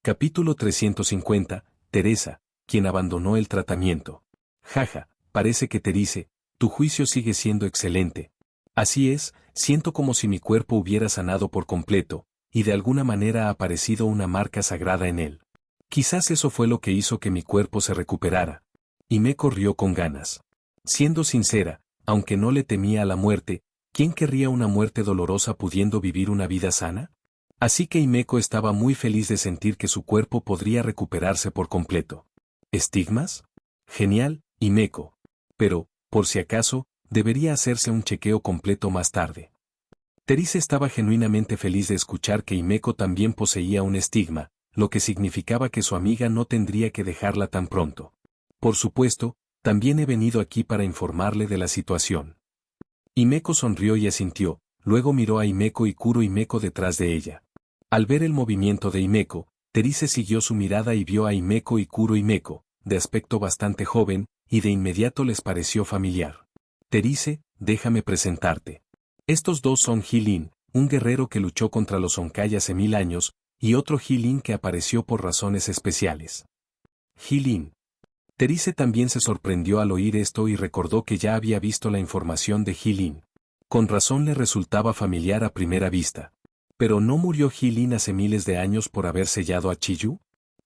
Capítulo 350, Teresa, quien abandonó el tratamiento. Jaja, parece que Therese, tu juicio sigue siendo excelente. Así es, siento como si mi cuerpo hubiera sanado por completo, y de alguna manera ha aparecido una marca sagrada en él. Quizás eso fue lo que hizo que mi cuerpo se recuperara. Himeko rió con ganas. Siendo sincera, aunque no le temía a la muerte, ¿quién querría una muerte dolorosa pudiendo vivir una vida sana? Así que Himeko estaba muy feliz de sentir que su cuerpo podría recuperarse por completo. ¿Estigmas? Genial, Himeko. Pero, por si acaso, debería hacerse un chequeo completo más tarde. Therese estaba genuinamente feliz de escuchar que Himeko también poseía un estigma, lo que significaba que su amiga no tendría que dejarla tan pronto. Por supuesto, también he venido aquí para informarle de la situación. Himeko sonrió y asintió, luego miró a Himeko y Kuro Himeko detrás de ella. Al ver el movimiento de Himeko, Therese siguió su mirada y vio a Himeko y Kuro Himeko, de aspecto bastante joven, y de inmediato les pareció familiar. Therese, déjame presentarte. Estos dos son Hee-Lin, un guerrero que luchó contra los Honkai hace 1000 años, y otro Hee-Lin que apareció por razones especiales. Hee-Lin. Therese también se sorprendió al oír esto y recordó que ya había visto la información de Hee-Lin. Con razón le resultaba familiar a primera vista. ¿Pero no murió Hee-Lin hace miles de años por haber sellado a Chi-Yu?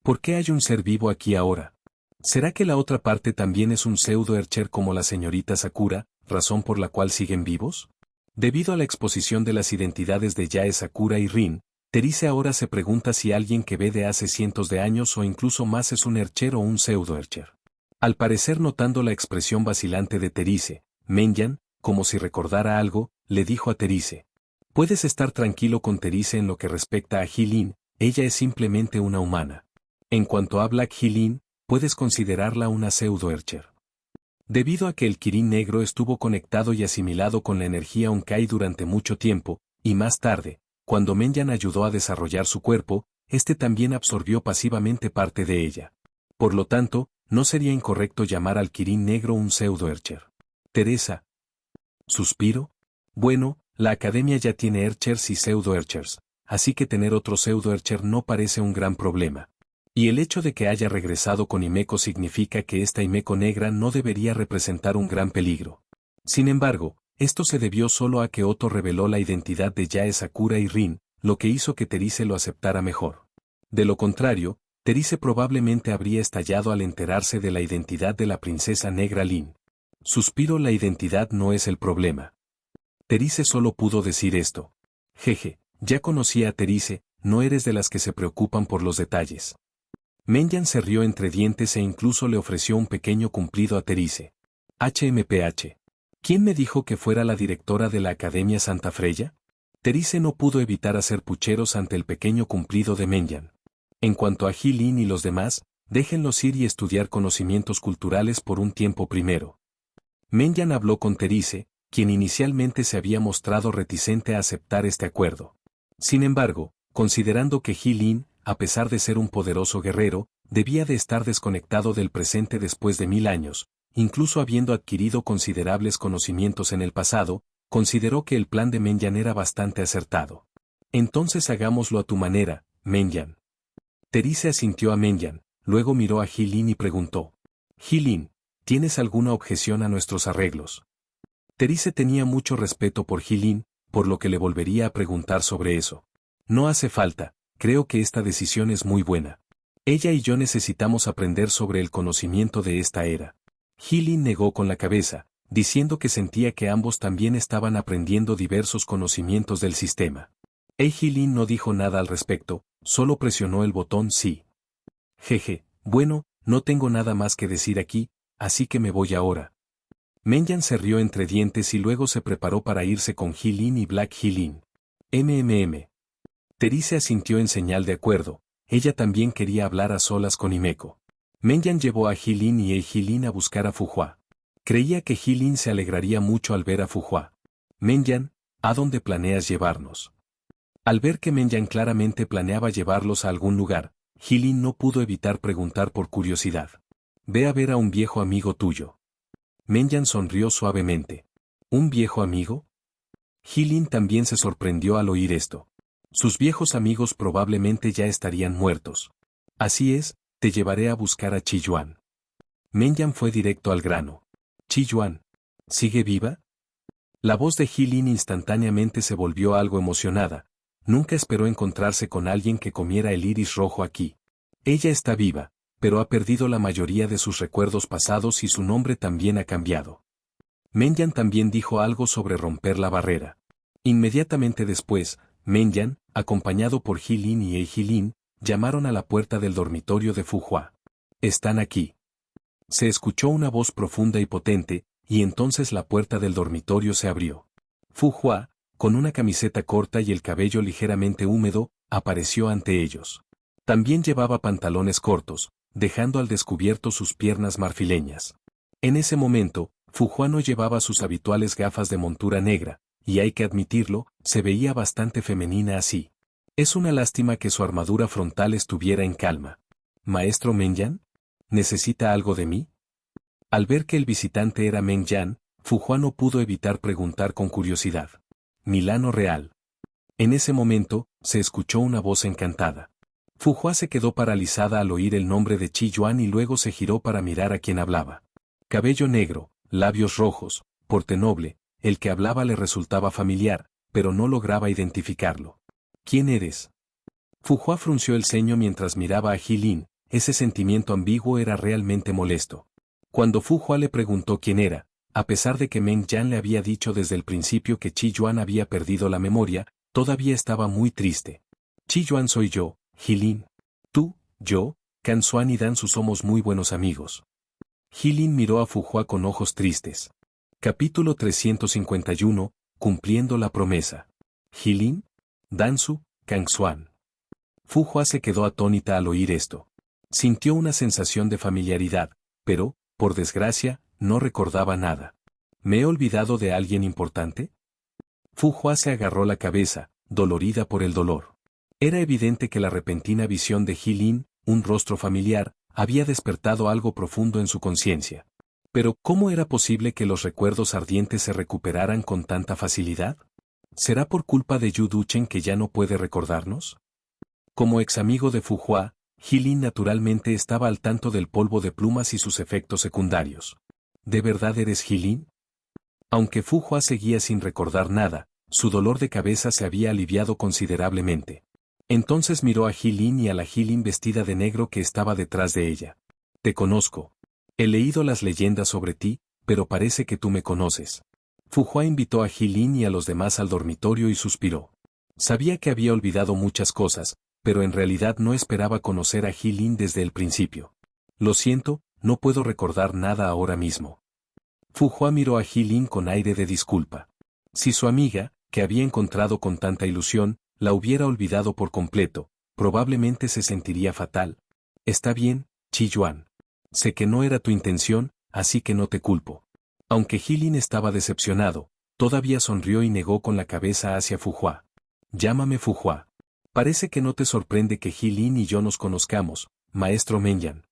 ¿Por qué hay un ser vivo aquí ahora? ¿Será que la otra parte también es un pseudo-Archer como la señorita Sakura, razón por la cual siguen vivos? Debido a la exposición de las identidades de Yae Sakura y Rin, Therese ahora se pregunta si alguien que ve de hace cientos de años o incluso más es un Archer o un pseudo-Archer. Al parecer notando la expresión vacilante de Therese, Menyan, como si recordara algo, le dijo a Therese. Puedes estar tranquilo con Therese en lo que respecta a Hee-Lin, ella es simplemente una humana. En cuanto a Black Hee-Lin, puedes considerarla una pseudo-Ercher. Debido a que el Kirin negro estuvo conectado y asimilado con la energía Onkai durante mucho tiempo, y más tarde, cuando Menyan ayudó a desarrollar su cuerpo, este también absorbió pasivamente parte de ella. Por lo tanto, no sería incorrecto llamar al Kirin negro un pseudo-Ercher. Teresa. ¿Suspiro? Bueno, la academia ya tiene Erchers y pseudo-Erchers, así que tener otro pseudo-Ercher no parece un gran problema. Y el hecho de que haya regresado con Himeko significa que esta Himeko negra no debería representar un gran peligro. Sin embargo, esto se debió solo a que Otto reveló la identidad de Yae Sakura y Rin, lo que hizo que Terise lo aceptara mejor. De lo contrario, Terise probablemente habría estallado al enterarse de la identidad de la princesa negra Lin. Suspiro, la identidad no es el problema. Terise solo pudo decir esto. Jeje, ya conocía a Terise, no eres de las que se preocupan por los detalles. Menyan se rió entre dientes e incluso le ofreció un pequeño cumplido a Terise. HMPH. ¿Quién me dijo que fuera la directora de la Academia Santa Freya? Terise no pudo evitar hacer pucheros ante el pequeño cumplido de Menyan. En cuanto a Jilin y los demás, déjenlos ir y estudiar conocimientos culturales por un tiempo primero. Menyan habló con Terise, quien inicialmente se había mostrado reticente a aceptar este acuerdo. Sin embargo, considerando que Jilin, a pesar de ser un poderoso guerrero, debía de estar desconectado del presente después de 1000 años, incluso habiendo adquirido considerables conocimientos en el pasado, consideró que el plan de Menyan era bastante acertado. Entonces hagámoslo a tu manera, Menyan. Terise asintió a Menyan, luego miró a Jilin y preguntó. Jilin, ¿tienes alguna objeción a nuestros arreglos? Terise tenía mucho respeto por Jilin, por lo que le volvería a preguntar sobre eso. No hace falta, creo que esta decisión es muy buena. Ella y yo necesitamos aprender sobre el conocimiento de esta era. Jilin negó con la cabeza, diciendo que sentía que ambos también estaban aprendiendo diversos conocimientos del sistema. Jilin no dijo nada al respecto, solo presionó el botón sí. Jeje, bueno, no tengo nada más que decir aquí, así que me voy ahora. Menyan se rió entre dientes y luego se preparó para irse con Jilin y Black Jilin. Terise asintió en señal de acuerdo, ella también quería hablar a solas con Himeko. Menyan llevó a Jilin y Jilin a buscar a Fuhua. Creía que Jilin se alegraría mucho al ver a Fuhua. Menyan, ¿a dónde planeas llevarnos? Al ver que Menyan claramente planeaba llevarlos a algún lugar, Jilin no pudo evitar preguntar por curiosidad. Ve a ver a un viejo amigo tuyo. Menyan sonrió suavemente. ¿Un viejo amigo? Jilin también se sorprendió al oír esto. Sus viejos amigos probablemente ya estarían muertos. Así es, te llevaré a buscar a Chi Yuan. Menyan fue directo al grano. Chi Yuan, ¿sigue viva? La voz de Jilin instantáneamente se volvió algo emocionada. Nunca esperó encontrarse con alguien que comiera el iris rojo aquí. Ella está viva, pero ha perdido la mayoría de sus recuerdos pasados y su nombre también ha cambiado. Menyan también dijo algo sobre romper la barrera. Inmediatamente después, Menyan, acompañado por Jilin y Jilin, llamaron a la puerta del dormitorio de Fuhua. «Están aquí». Se escuchó una voz profunda y potente, y entonces la puerta del dormitorio se abrió. Fuhua, con una camiseta corta y el cabello ligeramente húmedo, apareció ante ellos. También llevaba pantalones cortos, dejando al descubierto sus piernas marfileñas. En ese momento, Fuhua no llevaba sus habituales gafas de montura negra, y hay que admitirlo, se veía bastante femenina así. Es una lástima que su armadura frontal estuviera en calma. «¿Maestro Menyan? ¿Necesita algo de mí?» Al ver que el visitante era Menyan, Fuhua no pudo evitar preguntar con curiosidad. «Milano Real». En ese momento, se escuchó una voz encantada. Fuhua se quedó paralizada al oír el nombre de Chi Yuan y luego se giró para mirar a quien hablaba. Cabello negro, labios rojos, porte noble, el que hablaba le resultaba familiar, pero no lograba identificarlo. «¿Quién eres?» Fuhua frunció el ceño mientras miraba a Jilin, ese sentimiento ambiguo era realmente molesto. Cuando Fuhua le preguntó quién era, a pesar de que Menyan le había dicho desde el principio que Chi Yuan había perdido la memoria, todavía estaba muy triste. «Chi Yuan soy yo, Jilin. Tú, yo, Kansuan y Danzu somos muy buenos amigos». Jilin miró a Fuhua con ojos tristes. Capítulo 351, Cumpliendo la promesa. Jilin, Danzu, Kansuan. Fuhua se quedó atónita al oír esto. Sintió una sensación de familiaridad, pero, por desgracia, no recordaba nada. ¿Me he olvidado de alguien importante? Fu Hua se agarró la cabeza, dolorida por el dolor. Era evidente que la repentina visión de Ji Lin, un rostro familiar, había despertado algo profundo en su conciencia. Pero, ¿cómo era posible que los recuerdos ardientes se recuperaran con tanta facilidad? ¿Será por culpa de Yu Duchen que ya no puede recordarnos? Como ex amigo de Fu Hua, Ji Lin naturalmente estaba al tanto del polvo de plumas y sus efectos secundarios. ¿De verdad eres Ji Lin? Aunque Fu Hua seguía sin recordar nada, su dolor de cabeza se había aliviado considerablemente. Entonces miró a Ji Lin y a la Ji Lin vestida de negro que estaba detrás de ella. Te conozco. He leído las leyendas sobre ti, pero parece que tú me conoces. Fu Hua invitó a Ji Lin y a los demás al dormitorio y suspiró. Sabía que había olvidado muchas cosas, pero en realidad no esperaba conocer a Ji Lin desde el principio. Lo siento, no puedo recordar nada ahora mismo. Fu Hua miró a Ji Lin con aire de disculpa. Si su amiga, que había encontrado con tanta ilusión, la hubiera olvidado por completo, probablemente se sentiría fatal. Está bien, Qi Yuan. Sé que no era tu intención, así que no te culpo. Aunque Ji Lin estaba decepcionado, todavía sonrió y negó con la cabeza hacia Fu Hua. Llámame Fu Hua. Parece que no te sorprende que Ji Lin y yo nos conozcamos, maestro Meng Yan.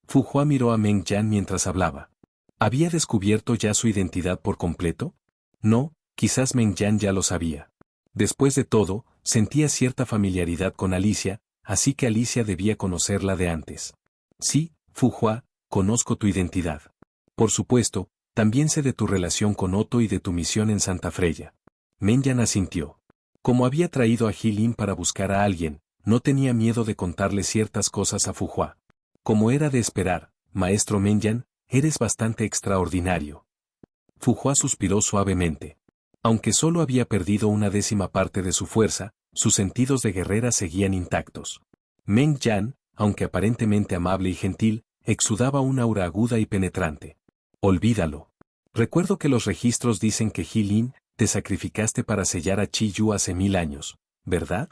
Fu Hua miró a Meng Yan mientras hablaba. ¿Había descubierto ya su identidad por completo? No, quizás Meng Yan ya lo sabía. Después de todo, sentía cierta familiaridad con Alicia, así que Alicia debía conocerla de antes. Sí, Fu Hua, conozco tu identidad. Por supuesto, también sé de tu relación con Otto y de tu misión en Santa Freya. Meng Yan asintió. Como había traído a Ji Lin para buscar a alguien, no tenía miedo de contarle ciertas cosas a Fu Hua. Como era de esperar, maestro Meng Yan, eres bastante extraordinario. Fu Hua suspiró suavemente. Aunque solo había perdido una décima parte de su fuerza, sus sentidos de guerrera seguían intactos. Meng Yan, aunque aparentemente amable y gentil, exudaba una aura aguda y penetrante. Olvídalo. Recuerdo que los registros dicen que Ji Lin, te sacrificaste para sellar a Qi Yu hace 1000 años, ¿verdad?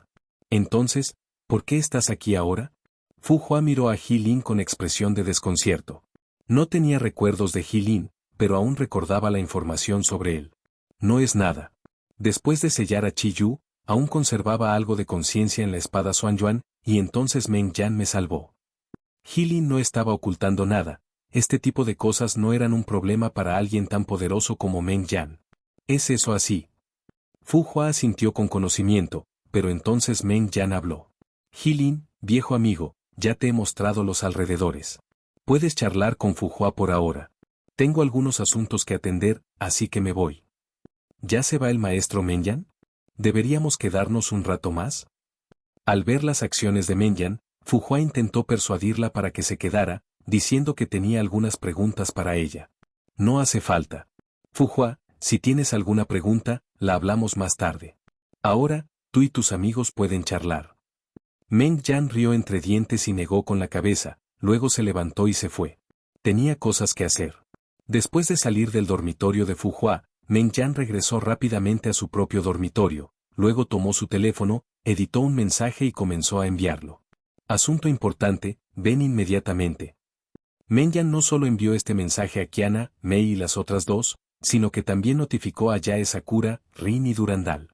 Entonces, ¿por qué estás aquí ahora? Fu Hua miró a Ji Lin con expresión de desconcierto. No tenía recuerdos de Ji Lin, pero aún recordaba la información sobre él. No es nada. Después de sellar a Qi Yu, aún conservaba algo de conciencia en la espada Xuanyuan, y entonces Meng Yan me salvó. Ji Lin no estaba ocultando nada, este tipo de cosas no eran un problema para alguien tan poderoso como Meng Yan. ¿Es eso así? Fu Hua asintió con conocimiento, pero entonces Meng Yan habló. Ji Lin, viejo amigo, ya te he mostrado los alrededores. Puedes charlar con Fu Hua por ahora. Tengo algunos asuntos que atender, así que me voy. ¿Ya se va el maestro Meng Yan? ¿Deberíamos quedarnos un rato más? Al ver las acciones de Meng Yan, Fu Hua intentó persuadirla para que se quedara, diciendo que tenía algunas preguntas para ella. No hace falta. Fu Hua, si tienes alguna pregunta, la hablamos más tarde. Ahora, tú y tus amigos pueden charlar. Meng Yan rió entre dientes y negó con la cabeza, luego se levantó y se fue. Tenía cosas que hacer. Después de salir del dormitorio de Fu Hua, Meng Yan regresó rápidamente a su propio dormitorio, luego tomó su teléfono, editó un mensaje y comenzó a enviarlo. Asunto importante, ven inmediatamente. Meng Yan no solo envió este mensaje a Qiana, Mei y las otras dos, sino que también notificó a Yae Sakura, Rin y Durandal.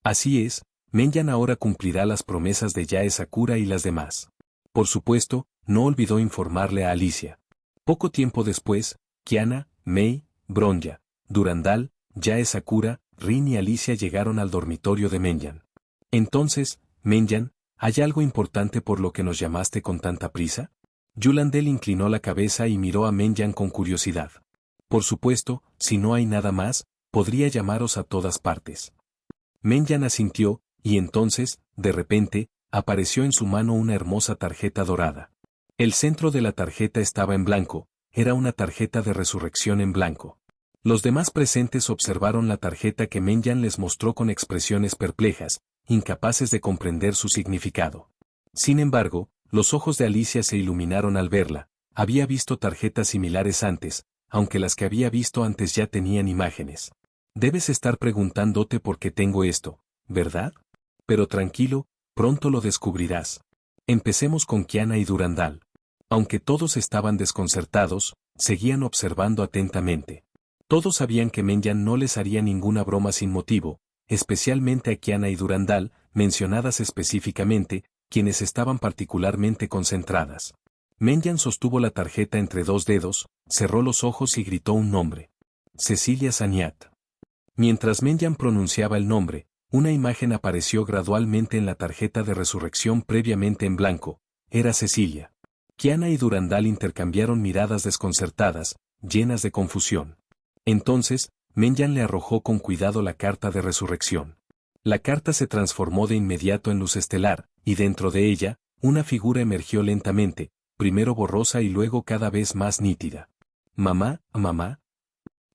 Así es, Meng Yan ahora cumplirá las promesas de Yae Sakura y las demás. Por supuesto, no olvidó informarle a Alicia. Poco tiempo después, Qiana, Mei, Bronya, Durandal, Yae Sakura, Rin y Alicia llegaron al dormitorio de Meng Yan. Entonces, Meng Yan, ¿hay algo importante por lo que nos llamaste con tanta prisa? Yulandel inclinó la cabeza y miró a Meng Yan con curiosidad. Por supuesto, si no hay nada más, podría llamaros a todas partes. Meng Yan asintió, y entonces, de repente, apareció en su mano una hermosa tarjeta dorada. El centro de la tarjeta estaba en blanco, era una tarjeta de resurrección en blanco. Los demás presentes observaron la tarjeta que Meng Yan les mostró con expresiones perplejas, incapaces de comprender su significado. Sin embargo, los ojos de Alicia se iluminaron al verla. Había visto tarjetas similares antes, aunque las que había visto antes ya tenían imágenes. Debes estar preguntándote por qué tengo esto, ¿verdad? Pero tranquilo, pronto lo descubrirás. Empecemos con Qiana y Durandal. Aunque todos estaban desconcertados, seguían observando atentamente. Todos sabían que Menyan no les haría ninguna broma sin motivo, especialmente a Kiana y Durandal, mencionadas específicamente, quienes estaban particularmente concentradas. Menyan sostuvo la tarjeta entre dos dedos, cerró los ojos y gritó un nombre. Cecilia Saniat. Mientras Menyan pronunciaba el nombre, una imagen apareció gradualmente en la tarjeta de resurrección previamente en blanco. Era Cecilia. Kiana y Durandal intercambiaron miradas desconcertadas, llenas de confusión. Entonces, Menyan le arrojó con cuidado la carta de resurrección. La carta se transformó de inmediato en luz estelar, y dentro de ella, una figura emergió lentamente, primero borrosa y luego cada vez más nítida. «Mamá, mamá».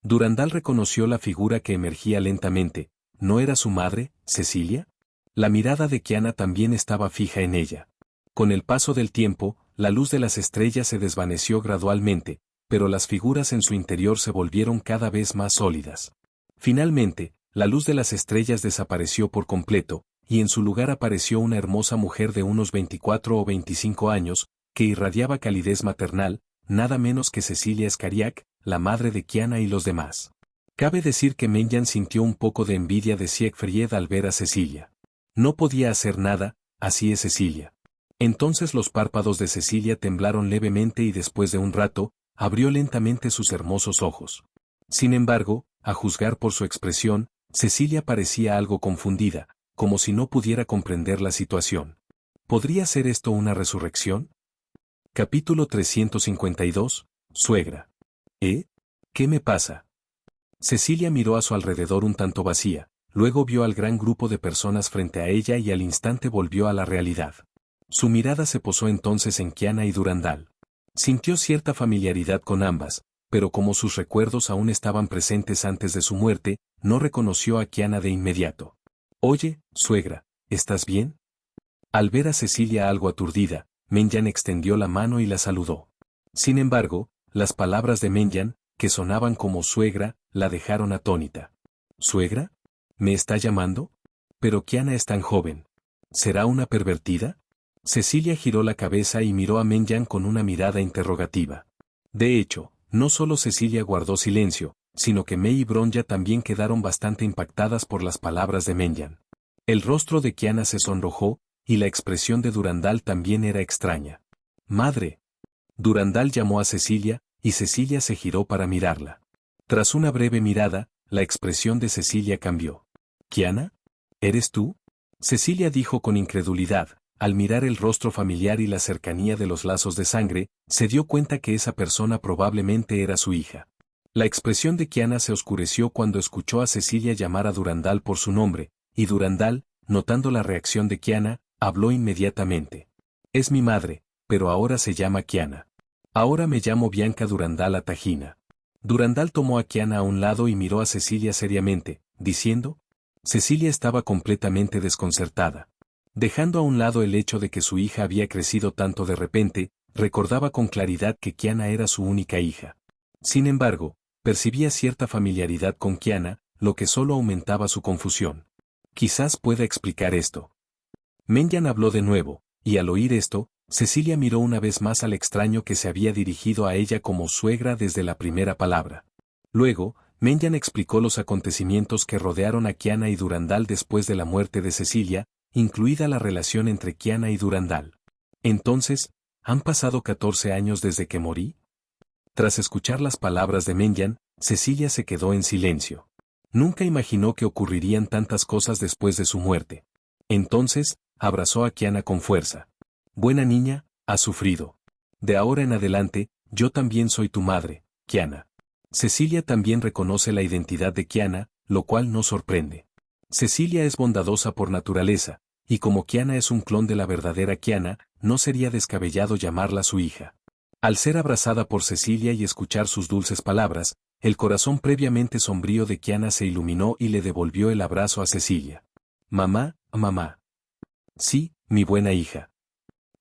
Durandal reconoció la figura que emergía lentamente. ¿No era su madre, Cecilia? La mirada de Kiana también estaba fija en ella. Con el paso del tiempo, la luz de las estrellas se desvaneció gradualmente, pero las figuras en su interior se volvieron cada vez más sólidas. Finalmente, la luz de las estrellas desapareció por completo, y en su lugar apareció una hermosa mujer de unos 24 o 25 años, que irradiaba calidez maternal, nada menos que Cecilia Skariak, la madre de Kiana y los demás. Cabe decir que Menyan sintió un poco de envidia de Siegfried al ver a Cecilia. No podía hacer nada, así es Cecilia. Entonces los párpados de Cecilia temblaron levemente y después de un rato, abrió lentamente sus hermosos ojos. Sin embargo, a juzgar por su expresión, Cecilia parecía algo confundida, como si no pudiera comprender la situación. ¿Podría ser esto una resurrección? Capítulo 352, Suegra. ¿Qué me pasa? Cecilia miró a su alrededor un tanto vacía, luego vio al gran grupo de personas frente a ella y al instante volvió a la realidad. Su mirada se posó entonces en Kiana y Durandal. Sintió cierta familiaridad con ambas, pero como sus recuerdos aún estaban presentes antes de su muerte, no reconoció a Kiana de inmediato. «Oye, suegra, ¿estás bien?» Al ver a Cecilia algo aturdida, Menyan extendió la mano y la saludó. Sin embargo, las palabras de Menyan, que sonaban como suegra, la dejaron atónita. «¿Suegra? ¿Me está llamando? Pero Kiana es tan joven. ¿Será una pervertida?» Cecilia giró la cabeza y miró a Menyan con una mirada interrogativa. De hecho, no solo Cecilia guardó silencio, sino que Mei y Bronja también quedaron bastante impactadas por las palabras de Menyan. El rostro de Kiana se sonrojó, y la expresión de Durandal también era extraña. «Madre». Durandal llamó a Cecilia, y Cecilia se giró para mirarla. Tras una breve mirada, la expresión de Cecilia cambió. «¿Kiana? ¿Eres tú?». Cecilia dijo con incredulidad. Al mirar el rostro familiar y la cercanía de los lazos de sangre, se dio cuenta que esa persona probablemente era su hija. La expresión de Kiana se oscureció cuando escuchó a Cecilia llamar a Durandal por su nombre, y Durandal, notando la reacción de Kiana, habló inmediatamente. «Es mi madre, pero ahora se llama Kiana. Ahora me llamo Bianca Durandal Atagina». Durandal tomó a Kiana a un lado y miró a Cecilia seriamente, diciendo. Cecilia estaba completamente desconcertada. Dejando a un lado el hecho de que su hija había crecido tanto de repente, recordaba con claridad que Kiana era su única hija. Sin embargo, percibía cierta familiaridad con Kiana, lo que solo aumentaba su confusión. Quizás pueda explicar esto. Menyan habló de nuevo, y al oír esto, Cecilia miró una vez más al extraño que se había dirigido a ella como suegra desde la primera palabra. Luego, Menyan explicó los acontecimientos que rodearon a Kiana y Durandal después de la muerte de Cecilia, incluida la relación entre Kiana y Durandal. Entonces, ¿han pasado 14 años desde que morí? Tras escuchar las palabras de Menyan, Cecilia se quedó en silencio. Nunca imaginó que ocurrirían tantas cosas después de su muerte. Entonces, abrazó a Kiana con fuerza. «Buena niña, has sufrido. De ahora en adelante, yo también soy tu madre, Kiana». Cecilia también reconoce la identidad de Kiana, lo cual no sorprende. Cecilia es bondadosa por naturaleza, y como Kiana es un clon de la verdadera Kiana, no sería descabellado llamarla su hija. Al ser abrazada por Cecilia y escuchar sus dulces palabras, el corazón previamente sombrío de Kiana se iluminó y le devolvió el abrazo a Cecilia. «Mamá, mamá». «Sí, mi buena hija».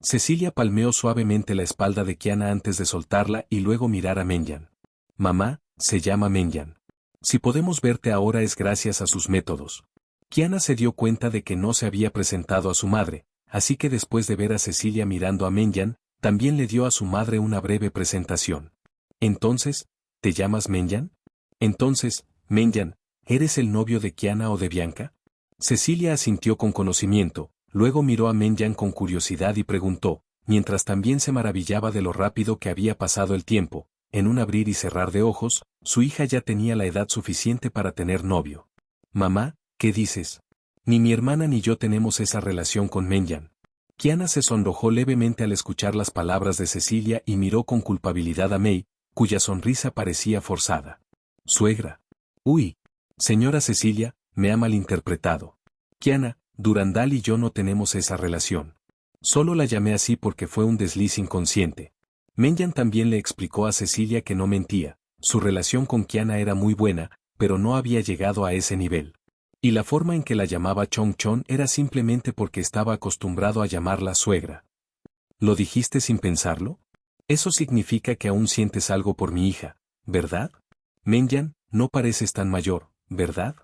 Cecilia palmeó suavemente la espalda de Kiana antes de soltarla y luego mirar a Menyan. «Mamá, se llama Menyan. Si podemos verte ahora es gracias a sus métodos». Kiana se dio cuenta de que no se había presentado a su madre, así que después de ver a Cecilia mirando a Menyan, También le dio a su madre una breve presentación. Entonces, ¿te llamas Menyan? Entonces, Menyan, ¿eres el novio de Kiana o de Bianca? Cecilia asintió con conocimiento, luego miró a Menyan con curiosidad y preguntó, mientras también se maravillaba de lo rápido que había pasado el tiempo. En un abrir y cerrar de ojos, su hija ya tenía la edad suficiente para tener novio. Mamá, ¿qué dices? Ni mi hermana ni yo tenemos esa relación con Menyan. Kiana se sonrojó levemente al escuchar las palabras de Cecilia y miró con culpabilidad a May, cuya sonrisa parecía forzada. Suegra. Uy. Señora Cecilia, me ha malinterpretado. Kiana, Durandal y yo no tenemos esa relación. Solo la llamé así porque fue un desliz inconsciente. Menyan también le explicó a Cecilia que no mentía, su relación con Kiana era muy buena, pero no había llegado a ese nivel. Y la forma en que la llamaba Chong Chong era simplemente porque estaba acostumbrado a llamarla suegra. ¿Lo dijiste sin pensarlo? Eso significa que aún sientes algo por mi hija, ¿verdad? Menyan, no pareces tan mayor, ¿verdad?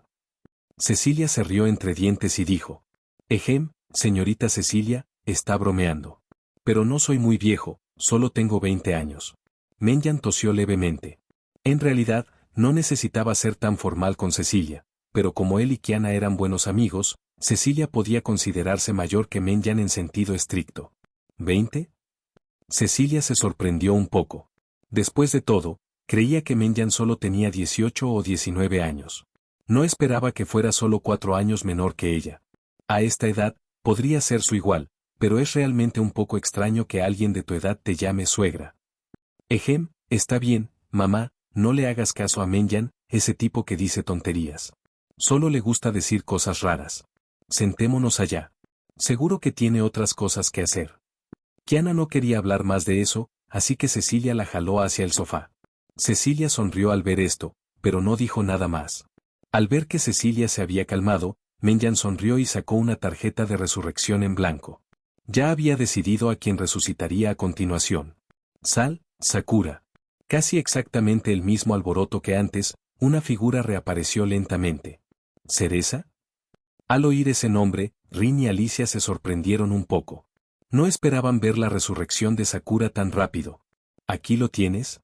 Cecilia se rió entre dientes y dijo. Ejem, señorita Cecilia, está bromeando. Pero no soy muy viejo, solo tengo 20 años. Menyan tosió levemente. En realidad, no necesitaba ser tan formal con Cecilia, pero como él y Kiana eran buenos amigos, Cecilia podía considerarse mayor que Menyan en sentido estricto. ¿20? Cecilia se sorprendió un poco. Después de todo, creía que Menyan solo tenía 18 o 19 años. No esperaba que fuera solo 4 años menor que ella. A esta edad, podría ser su igual, pero es realmente un poco extraño que alguien de tu edad te llame suegra. Ejem, está bien, mamá, no le hagas caso a Menyan, ese tipo que dice tonterías. Solo le gusta decir cosas raras. Sentémonos allá. Seguro que tiene otras cosas que hacer. Kiana no quería hablar más de eso, así que Cecilia la jaló hacia el sofá. Cecilia sonrió al ver esto, pero no dijo nada más. Al ver que Cecilia se había calmado, Menyan sonrió y sacó una tarjeta de resurrección en blanco. Ya había decidido a quién resucitaría a continuación. Sal, Sakura. Casi exactamente el mismo alboroto que antes, una figura reapareció lentamente. ¿Cereza? Al oír ese nombre, Rin y Alicia se sorprendieron un poco. No esperaban ver la resurrección de Sakura tan rápido. ¿Aquí lo tienes?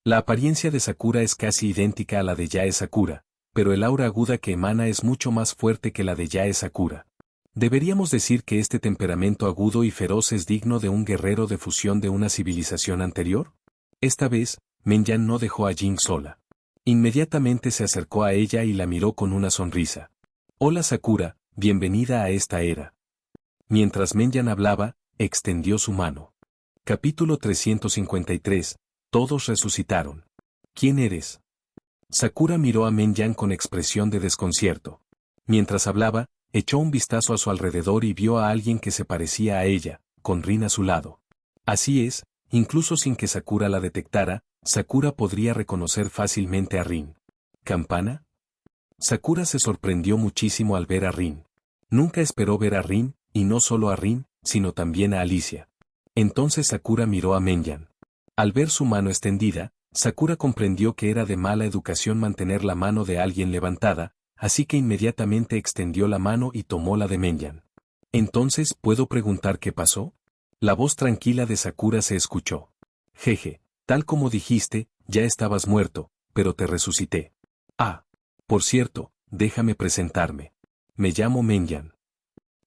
La apariencia de Sakura es casi idéntica a la de Yae Sakura, pero el aura aguda que emana es mucho más fuerte que la de Yae Sakura. ¿Deberíamos decir que este temperamento agudo y feroz es digno de un guerrero de fusión de una civilización anterior? Esta vez, Menyan no dejó a Jing sola. Inmediatamente se acercó a ella y la miró con una sonrisa. Hola Sakura, bienvenida a esta era. Mientras Menyan hablaba, extendió su mano. Capítulo 353. Todos resucitaron. ¿Quién eres? Sakura miró a Menyan con expresión de desconcierto. Mientras hablaba, echó un vistazo a su alrededor y vio a alguien que se parecía a ella, con Rin a su lado. Así es, incluso sin que Sakura la detectara, Sakura podría reconocer fácilmente a Rin. ¿Campana? Sakura se sorprendió muchísimo al ver a Rin. Nunca esperó ver a Rin, y no solo a Rin, sino también a Alicia. Entonces Sakura miró a Menyan. Al ver su mano extendida, Sakura comprendió que era de mala educación mantener la mano de alguien levantada, así que inmediatamente extendió la mano y tomó la de Menyan. Entonces, ¿puedo preguntar qué pasó? La voz tranquila de Sakura se escuchó. Jeje, tal como dijiste, ya estabas muerto, pero te resucité. Ah, por cierto, déjame presentarme. Me llamo Menyan.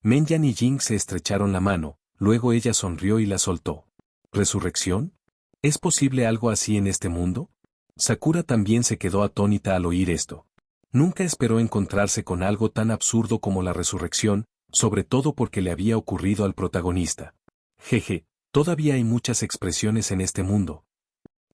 Menyan y Jing se estrecharon la mano, luego ella sonrió y la soltó. ¿Resurrección? ¿Es posible algo así en este mundo? Sakura también se quedó atónita al oír esto. Nunca esperó encontrarse con algo tan absurdo como la resurrección, sobre todo porque le había ocurrido al protagonista. Jeje, todavía hay muchas expresiones en este mundo.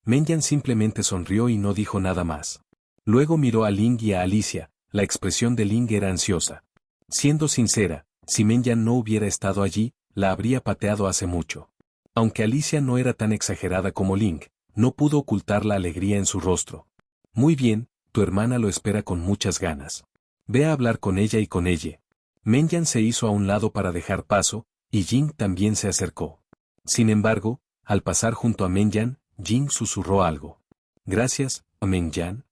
Menyan simplemente sonrió y no dijo nada más. Luego miró a Ling y a Alicia, la expresión de Ling era ansiosa. Siendo sincera, si Menyan no hubiera estado allí, la habría pateado hace mucho. Aunque Alicia no era tan exagerada como Ling, no pudo ocultar la alegría en su rostro. Muy bien, tu hermana lo espera con muchas ganas. Ve a hablar con ella y con ella. Menyan se hizo a un lado para dejar paso, y Jing también se acercó. Sin embargo, al pasar junto a Menyan, Jing susurró algo. Gracias, Menyan.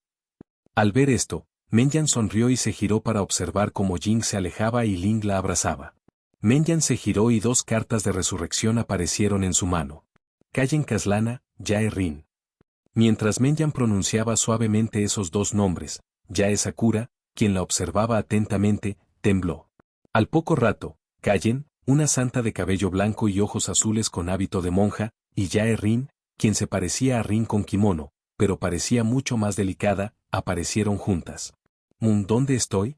Al ver esto, Menyan sonrió y se giró para observar cómo Jing se alejaba y Ling la abrazaba. Menyan se giró y dos cartas de resurrección aparecieron en su mano. Callen Caslana, Yae Rin. Mientras Menyan pronunciaba suavemente esos dos nombres, Yae Sakura, quien la observaba atentamente, tembló. Al poco rato, Callen, una santa de cabello blanco y ojos azules con hábito de monja, y Yae Rin, quien se parecía a Rin con kimono, pero parecía mucho más delicada, aparecieron juntas. ¿Dónde estoy?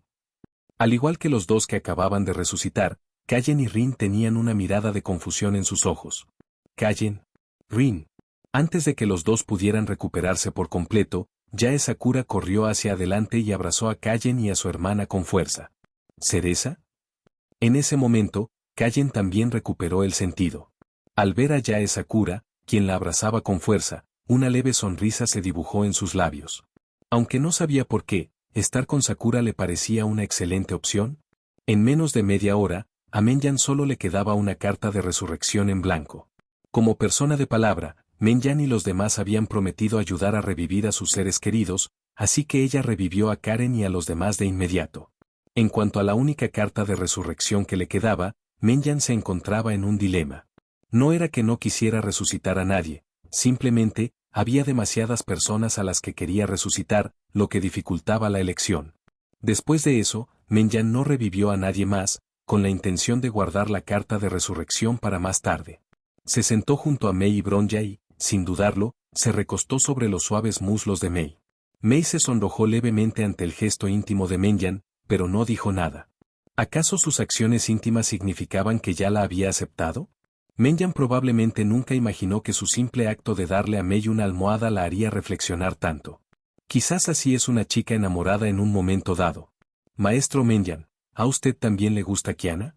Al igual que los dos que acababan de resucitar, Callen y Rin tenían una mirada de confusión en sus ojos. Callen. Rin. Antes de que los dos pudieran recuperarse por completo, Yae Sakura corrió hacia adelante y abrazó a Callen y a su hermana con fuerza. ¿Cereza? En ese momento, Callen también recuperó el sentido. Al ver a Yae Sakura, quien la abrazaba con fuerza, una leve sonrisa se dibujó en sus labios. Aunque no sabía por qué, estar con Sakura le parecía una excelente opción. En menos de media hora, a Menyan solo le quedaba una carta de resurrección en blanco. Como persona de palabra, Menyan y los demás habían prometido ayudar a revivir a sus seres queridos, así que ella revivió a Karen y a los demás de inmediato. En cuanto a la única carta de resurrección que le quedaba, Menyan se encontraba en un dilema. No era que no quisiera resucitar a nadie, simplemente, había demasiadas personas a las que quería resucitar, lo que dificultaba la elección. Después de eso, Menyan no revivió a nadie más, con la intención de guardar la carta de resurrección para más tarde. Se sentó junto a Mei y Bronja y, sin dudarlo, se recostó sobre los suaves muslos de Mei. Mei se sonrojó levemente ante el gesto íntimo de Menyan, pero no dijo nada. ¿Acaso sus acciones íntimas significaban que ya la había aceptado? Menyan probablemente nunca imaginó que su simple acto de darle a Mei una almohada la haría reflexionar tanto. Quizás así es una chica enamorada en un momento dado. Maestro Menyan, ¿a usted también le gusta Kiana?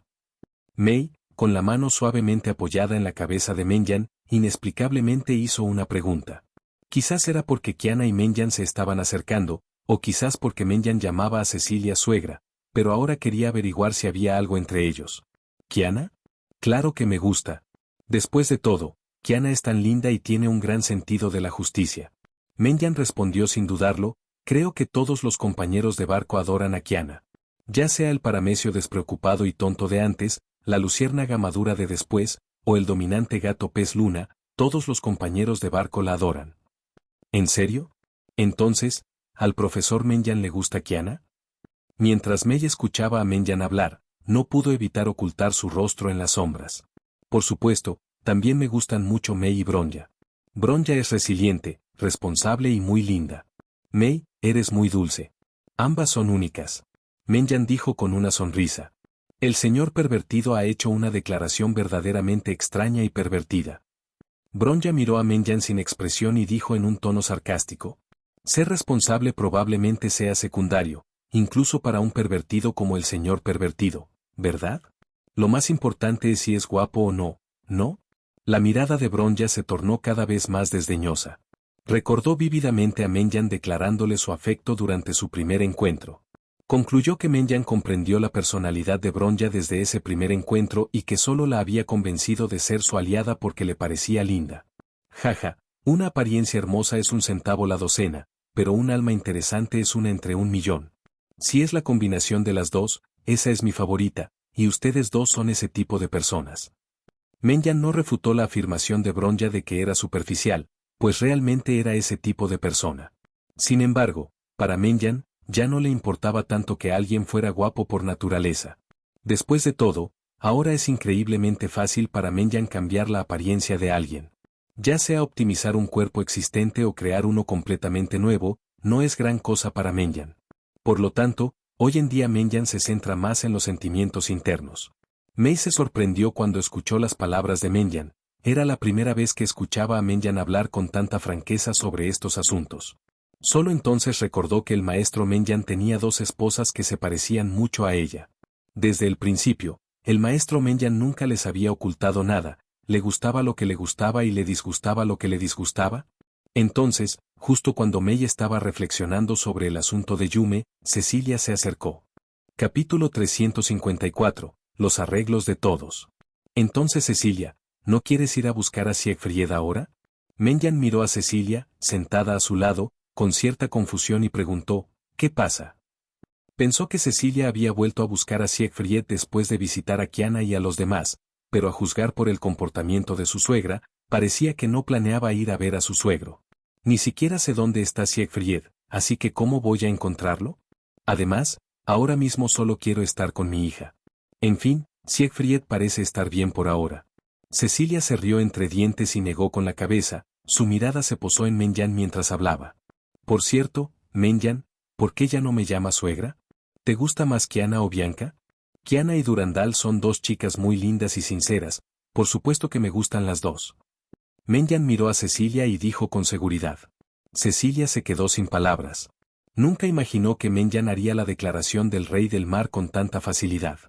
Mei, con la mano suavemente apoyada en la cabeza de Menyan, inexplicablemente hizo una pregunta. Quizás era porque Kiana y Menyan se estaban acercando, o quizás porque Menyan llamaba a Cecilia suegra, pero ahora quería averiguar si había algo entre ellos. ¿Kiana? Claro que me gusta. Después de todo, Kiana es tan linda y tiene un gran sentido de la justicia. Menyan respondió sin dudarlo, creo que todos los compañeros de barco adoran a Kiana. Ya sea el paramecio despreocupado y tonto de antes, la luciérnaga madura de después, o el dominante gato pez luna, todos los compañeros de barco la adoran. ¿En serio? Entonces, ¿al profesor Menyan le gusta Kiana? Mientras Mei escuchaba a Menyan hablar, no pudo evitar ocultar su rostro en las sombras. Por supuesto, también me gustan mucho Mei y Bronja. Bronja es resiliente, responsable y muy linda. Mei, eres muy dulce. Ambas son únicas. Menyan dijo con una sonrisa. El señor pervertido ha hecho una declaración verdaderamente extraña y pervertida. Bronja miró a Menyan sin expresión y dijo en un tono sarcástico. Ser responsable probablemente sea secundario, incluso para un pervertido como el señor pervertido, ¿verdad? Lo más importante es si es guapo o no, ¿no? La mirada de Bronja se tornó cada vez más desdeñosa. Recordó vívidamente a Menyan declarándole su afecto durante su primer encuentro. Concluyó que Menyan comprendió la personalidad de Bronja desde ese primer encuentro y que solo la había convencido de ser su aliada porque le parecía linda. Jaja, una apariencia hermosa es un centavo la docena, pero un alma interesante es una entre 1.000.000. Si es la combinación de las dos, esa es mi favorita, y ustedes dos son ese tipo de personas. Menyan no refutó la afirmación de Bronja de que era superficial, pues realmente era ese tipo de persona. Sin embargo, para Menyan, ya no le importaba tanto que alguien fuera guapo por naturaleza. Después de todo, ahora es increíblemente fácil para Menyan cambiar la apariencia de alguien. Ya sea optimizar un cuerpo existente o crear uno completamente nuevo, no es gran cosa para Menyan. Por lo tanto, hoy en día Menyan se centra más en los sentimientos internos. Mei se sorprendió cuando escuchó las palabras de Menyan. Era la primera vez que escuchaba a Menyan hablar con tanta franqueza sobre estos asuntos. Solo entonces recordó que el maestro Menyan tenía dos esposas que se parecían mucho a ella. Desde el principio, el maestro Menyan nunca les había ocultado nada, le gustaba lo que le gustaba y le disgustaba lo que le disgustaba. Entonces, justo cuando Mei estaba reflexionando sobre el asunto de Yume, Cecilia se acercó. Capítulo 354. Los arreglos de todos. Entonces Cecilia, ¿no quieres ir a buscar a Siegfried ahora? Menyan miró a Cecilia, sentada a su lado, con cierta confusión y preguntó, ¿qué pasa? Pensó que Cecilia había vuelto a buscar a Siegfried después de visitar a Kiana y a los demás, pero a juzgar por el comportamiento de su suegra, parecía que no planeaba ir a ver a su suegro. Ni siquiera sé dónde está Siegfried, así que ¿cómo voy a encontrarlo? Además, ahora mismo solo quiero estar con mi hija. En fin, Siegfried parece estar bien por ahora. Cecilia se rió entre dientes y negó con la cabeza, su mirada se posó en Menyan mientras hablaba. Por cierto, Menyan, ¿por qué ya no me llamas suegra? ¿Te gusta más Kiana o Bianca? Kiana y Durandal son dos chicas muy lindas y sinceras, por supuesto que me gustan las dos. Menyan miró a Cecilia y dijo con seguridad. Cecilia se quedó sin palabras. Nunca imaginó que Menyan haría la declaración del rey del mar con tanta facilidad.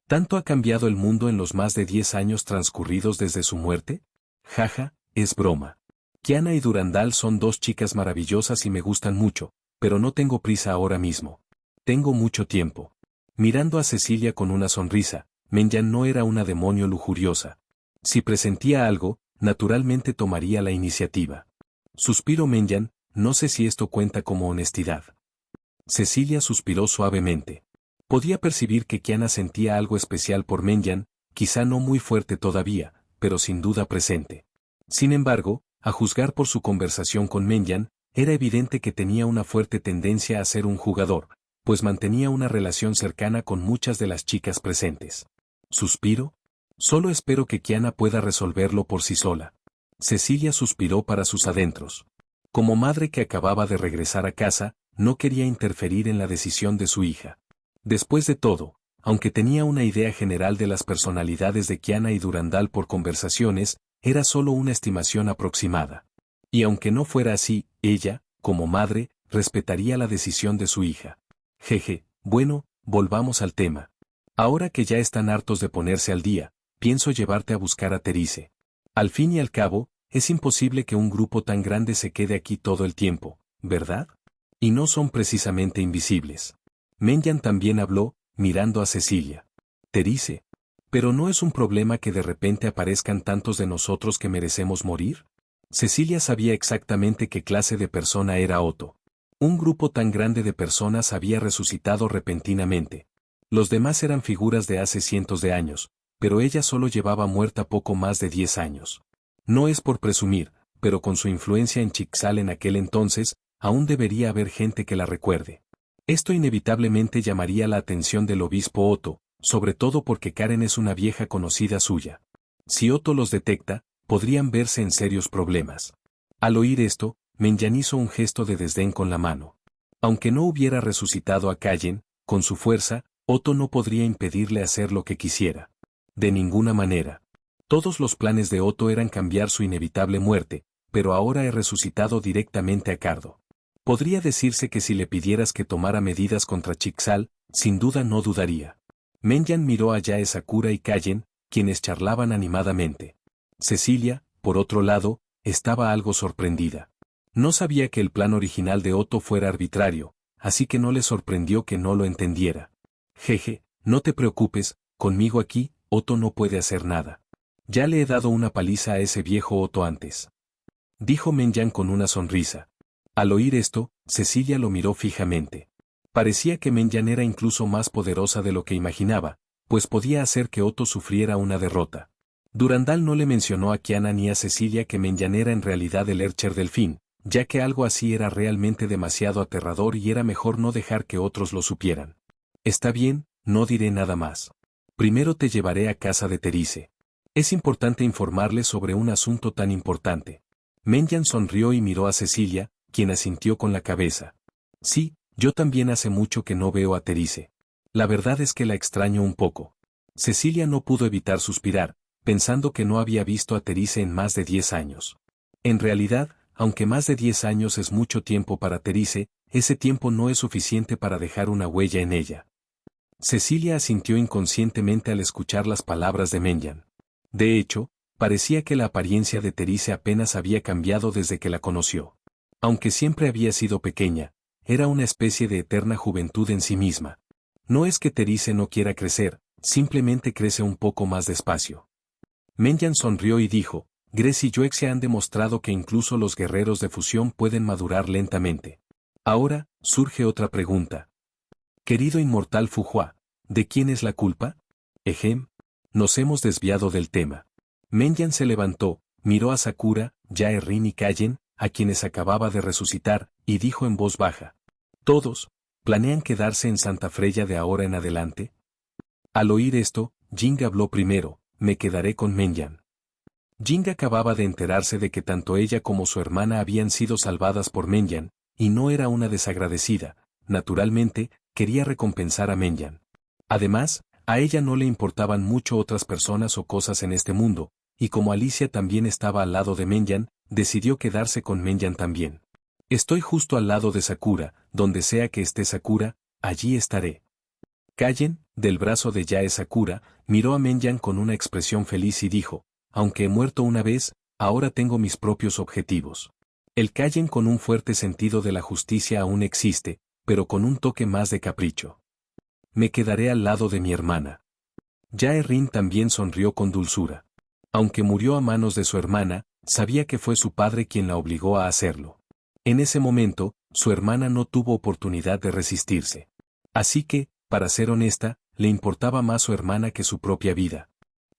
¿Tanto ha cambiado el mundo en los más de 10 años transcurridos desde su muerte? Jaja, es broma. Kiana y Durandal son dos chicas maravillosas y me gustan mucho, pero no tengo prisa ahora mismo. Tengo mucho tiempo. Mirando a Cecilia con una sonrisa, Menyan no era una demonio lujuriosa. Si presentía algo, naturalmente tomaría la iniciativa. Suspiró Menyan, no sé si esto cuenta como honestidad. Cecilia suspiró suavemente. Podía percibir que Kiana sentía algo especial por Menyan, quizá no muy fuerte todavía, pero sin duda presente. Sin embargo, a juzgar por su conversación con Menyan, era evidente que tenía una fuerte tendencia a ser un jugador, pues mantenía una relación cercana con muchas de las chicas presentes. ¿Suspiro? Solo espero que Kiana pueda resolverlo por sí sola. Cecilia suspiró para sus adentros. Como madre que acababa de regresar a casa, no quería interferir en la decisión de su hija. Después de todo, aunque tenía una idea general de las personalidades de Kiana y Durandal por conversaciones, era solo una estimación aproximada. Y aunque no fuera así, ella, como madre, respetaría la decisión de su hija. Jeje, bueno, volvamos al tema. Ahora que ya están hartos de ponerse al día, pienso llevarte a buscar a Terice. Al fin y al cabo, es imposible que un grupo tan grande se quede aquí todo el tiempo, ¿verdad? Y no son precisamente invisibles. Menyan también habló, mirando a Cecilia. Terice. ¿Pero no es un problema que de repente aparezcan tantos de nosotros que merecemos morir? Cecilia sabía exactamente qué clase de persona era Otto. Un grupo tan grande de personas había resucitado repentinamente. Los demás eran figuras de hace cientos de años, pero ella solo llevaba muerta poco más de 10 años. No es por presumir, pero con su influencia en Chixal en aquel entonces, aún debería haber gente que la recuerde. Esto inevitablemente llamaría la atención del obispo Otto, sobre todo porque Karen es una vieja conocida suya. Si Otto los detecta, podrían verse en serios problemas. Al oír esto, Menyan hizo un gesto de desdén con la mano. Aunque no hubiera resucitado a Kallen, con su fuerza, Otto no podría impedirle hacer lo que quisiera. De ninguna manera. Todos los planes de Otto eran cambiar su inevitable muerte, pero ahora he resucitado directamente a Cardo. Podría decirse que si le pidieras que tomara medidas contra Chixal, sin duda no dudaría. Menyan miró a Yae Sakura y Kallen, quienes charlaban animadamente. Cecilia, por otro lado, estaba algo sorprendida. No sabía que el plan original de Otto fuera arbitrario, así que no le sorprendió que no lo entendiera. Jeje, no te preocupes, conmigo aquí, Otto no puede hacer nada. Ya le he dado una paliza a ese viejo Otto antes. Dijo Menyan con una sonrisa. Al oír esto, Cecilia lo miró fijamente. Parecía que Menyan era incluso más poderosa de lo que imaginaba, pues podía hacer que Otto sufriera una derrota. Durandal no le mencionó a Kiana ni a Cecilia que Menyan era en realidad el Ercher Delfín, ya que algo así era realmente demasiado aterrador y era mejor no dejar que otros lo supieran. Está bien, no diré nada más. Primero te llevaré a casa de Terice. Es importante informarle sobre un asunto tan importante. Menyan sonrió y miró a Cecilia, quien asintió con la cabeza. Sí, yo también hace mucho que no veo a Terice. La verdad es que la extraño un poco. Cecilia no pudo evitar suspirar, pensando que no había visto a Terice en más de 10 años. En realidad, aunque más de 10 años es mucho tiempo para Terice, ese tiempo no es suficiente para dejar una huella en ella. Cecilia asintió inconscientemente al escuchar las palabras de Menyan. De hecho, parecía que la apariencia de Terice apenas había cambiado desde que la conoció. Aunque siempre había sido pequeña, era una especie de eterna juventud en sí misma. No es que Terice no quiera crecer, simplemente crece un poco más despacio. Menyan sonrió y dijo, Gres y Joexia han demostrado que incluso los guerreros de fusión pueden madurar lentamente. Ahora, surge otra pregunta. Querido inmortal Fuhua, ¿de quién es la culpa? Ejem. Nos hemos desviado del tema. Menyan se levantó, miró a Sakura, Jae-rin y Kallen, a quienes acababa de resucitar, y dijo en voz baja. ¿Todos planean quedarse en Santa Freya de ahora en adelante? Al oír esto, Jing habló primero, me quedaré con Menyan. Jing acababa de enterarse de que tanto ella como su hermana habían sido salvadas por Menyan, y no era una desagradecida, naturalmente, quería recompensar a Menyan. Además, a ella no le importaban mucho otras personas o cosas en este mundo, y como Alicia también estaba al lado de Menyan, decidió quedarse con Menyan también. Estoy justo al lado de Sakura, donde sea que esté Sakura, allí estaré. Kallen, del brazo de Yae Sakura, miró a Menyan con una expresión feliz y dijo, aunque he muerto una vez, ahora tengo mis propios objetivos. El Kallen con un fuerte sentido de la justicia aún existe, pero con un toque más de capricho. Me quedaré al lado de mi hermana. Jae-rin también sonrió con dulzura. Aunque murió a manos de su hermana, sabía que fue su padre quien la obligó a hacerlo. En ese momento, su hermana no tuvo oportunidad de resistirse. Así que, para ser honesta, le importaba más su hermana que su propia vida.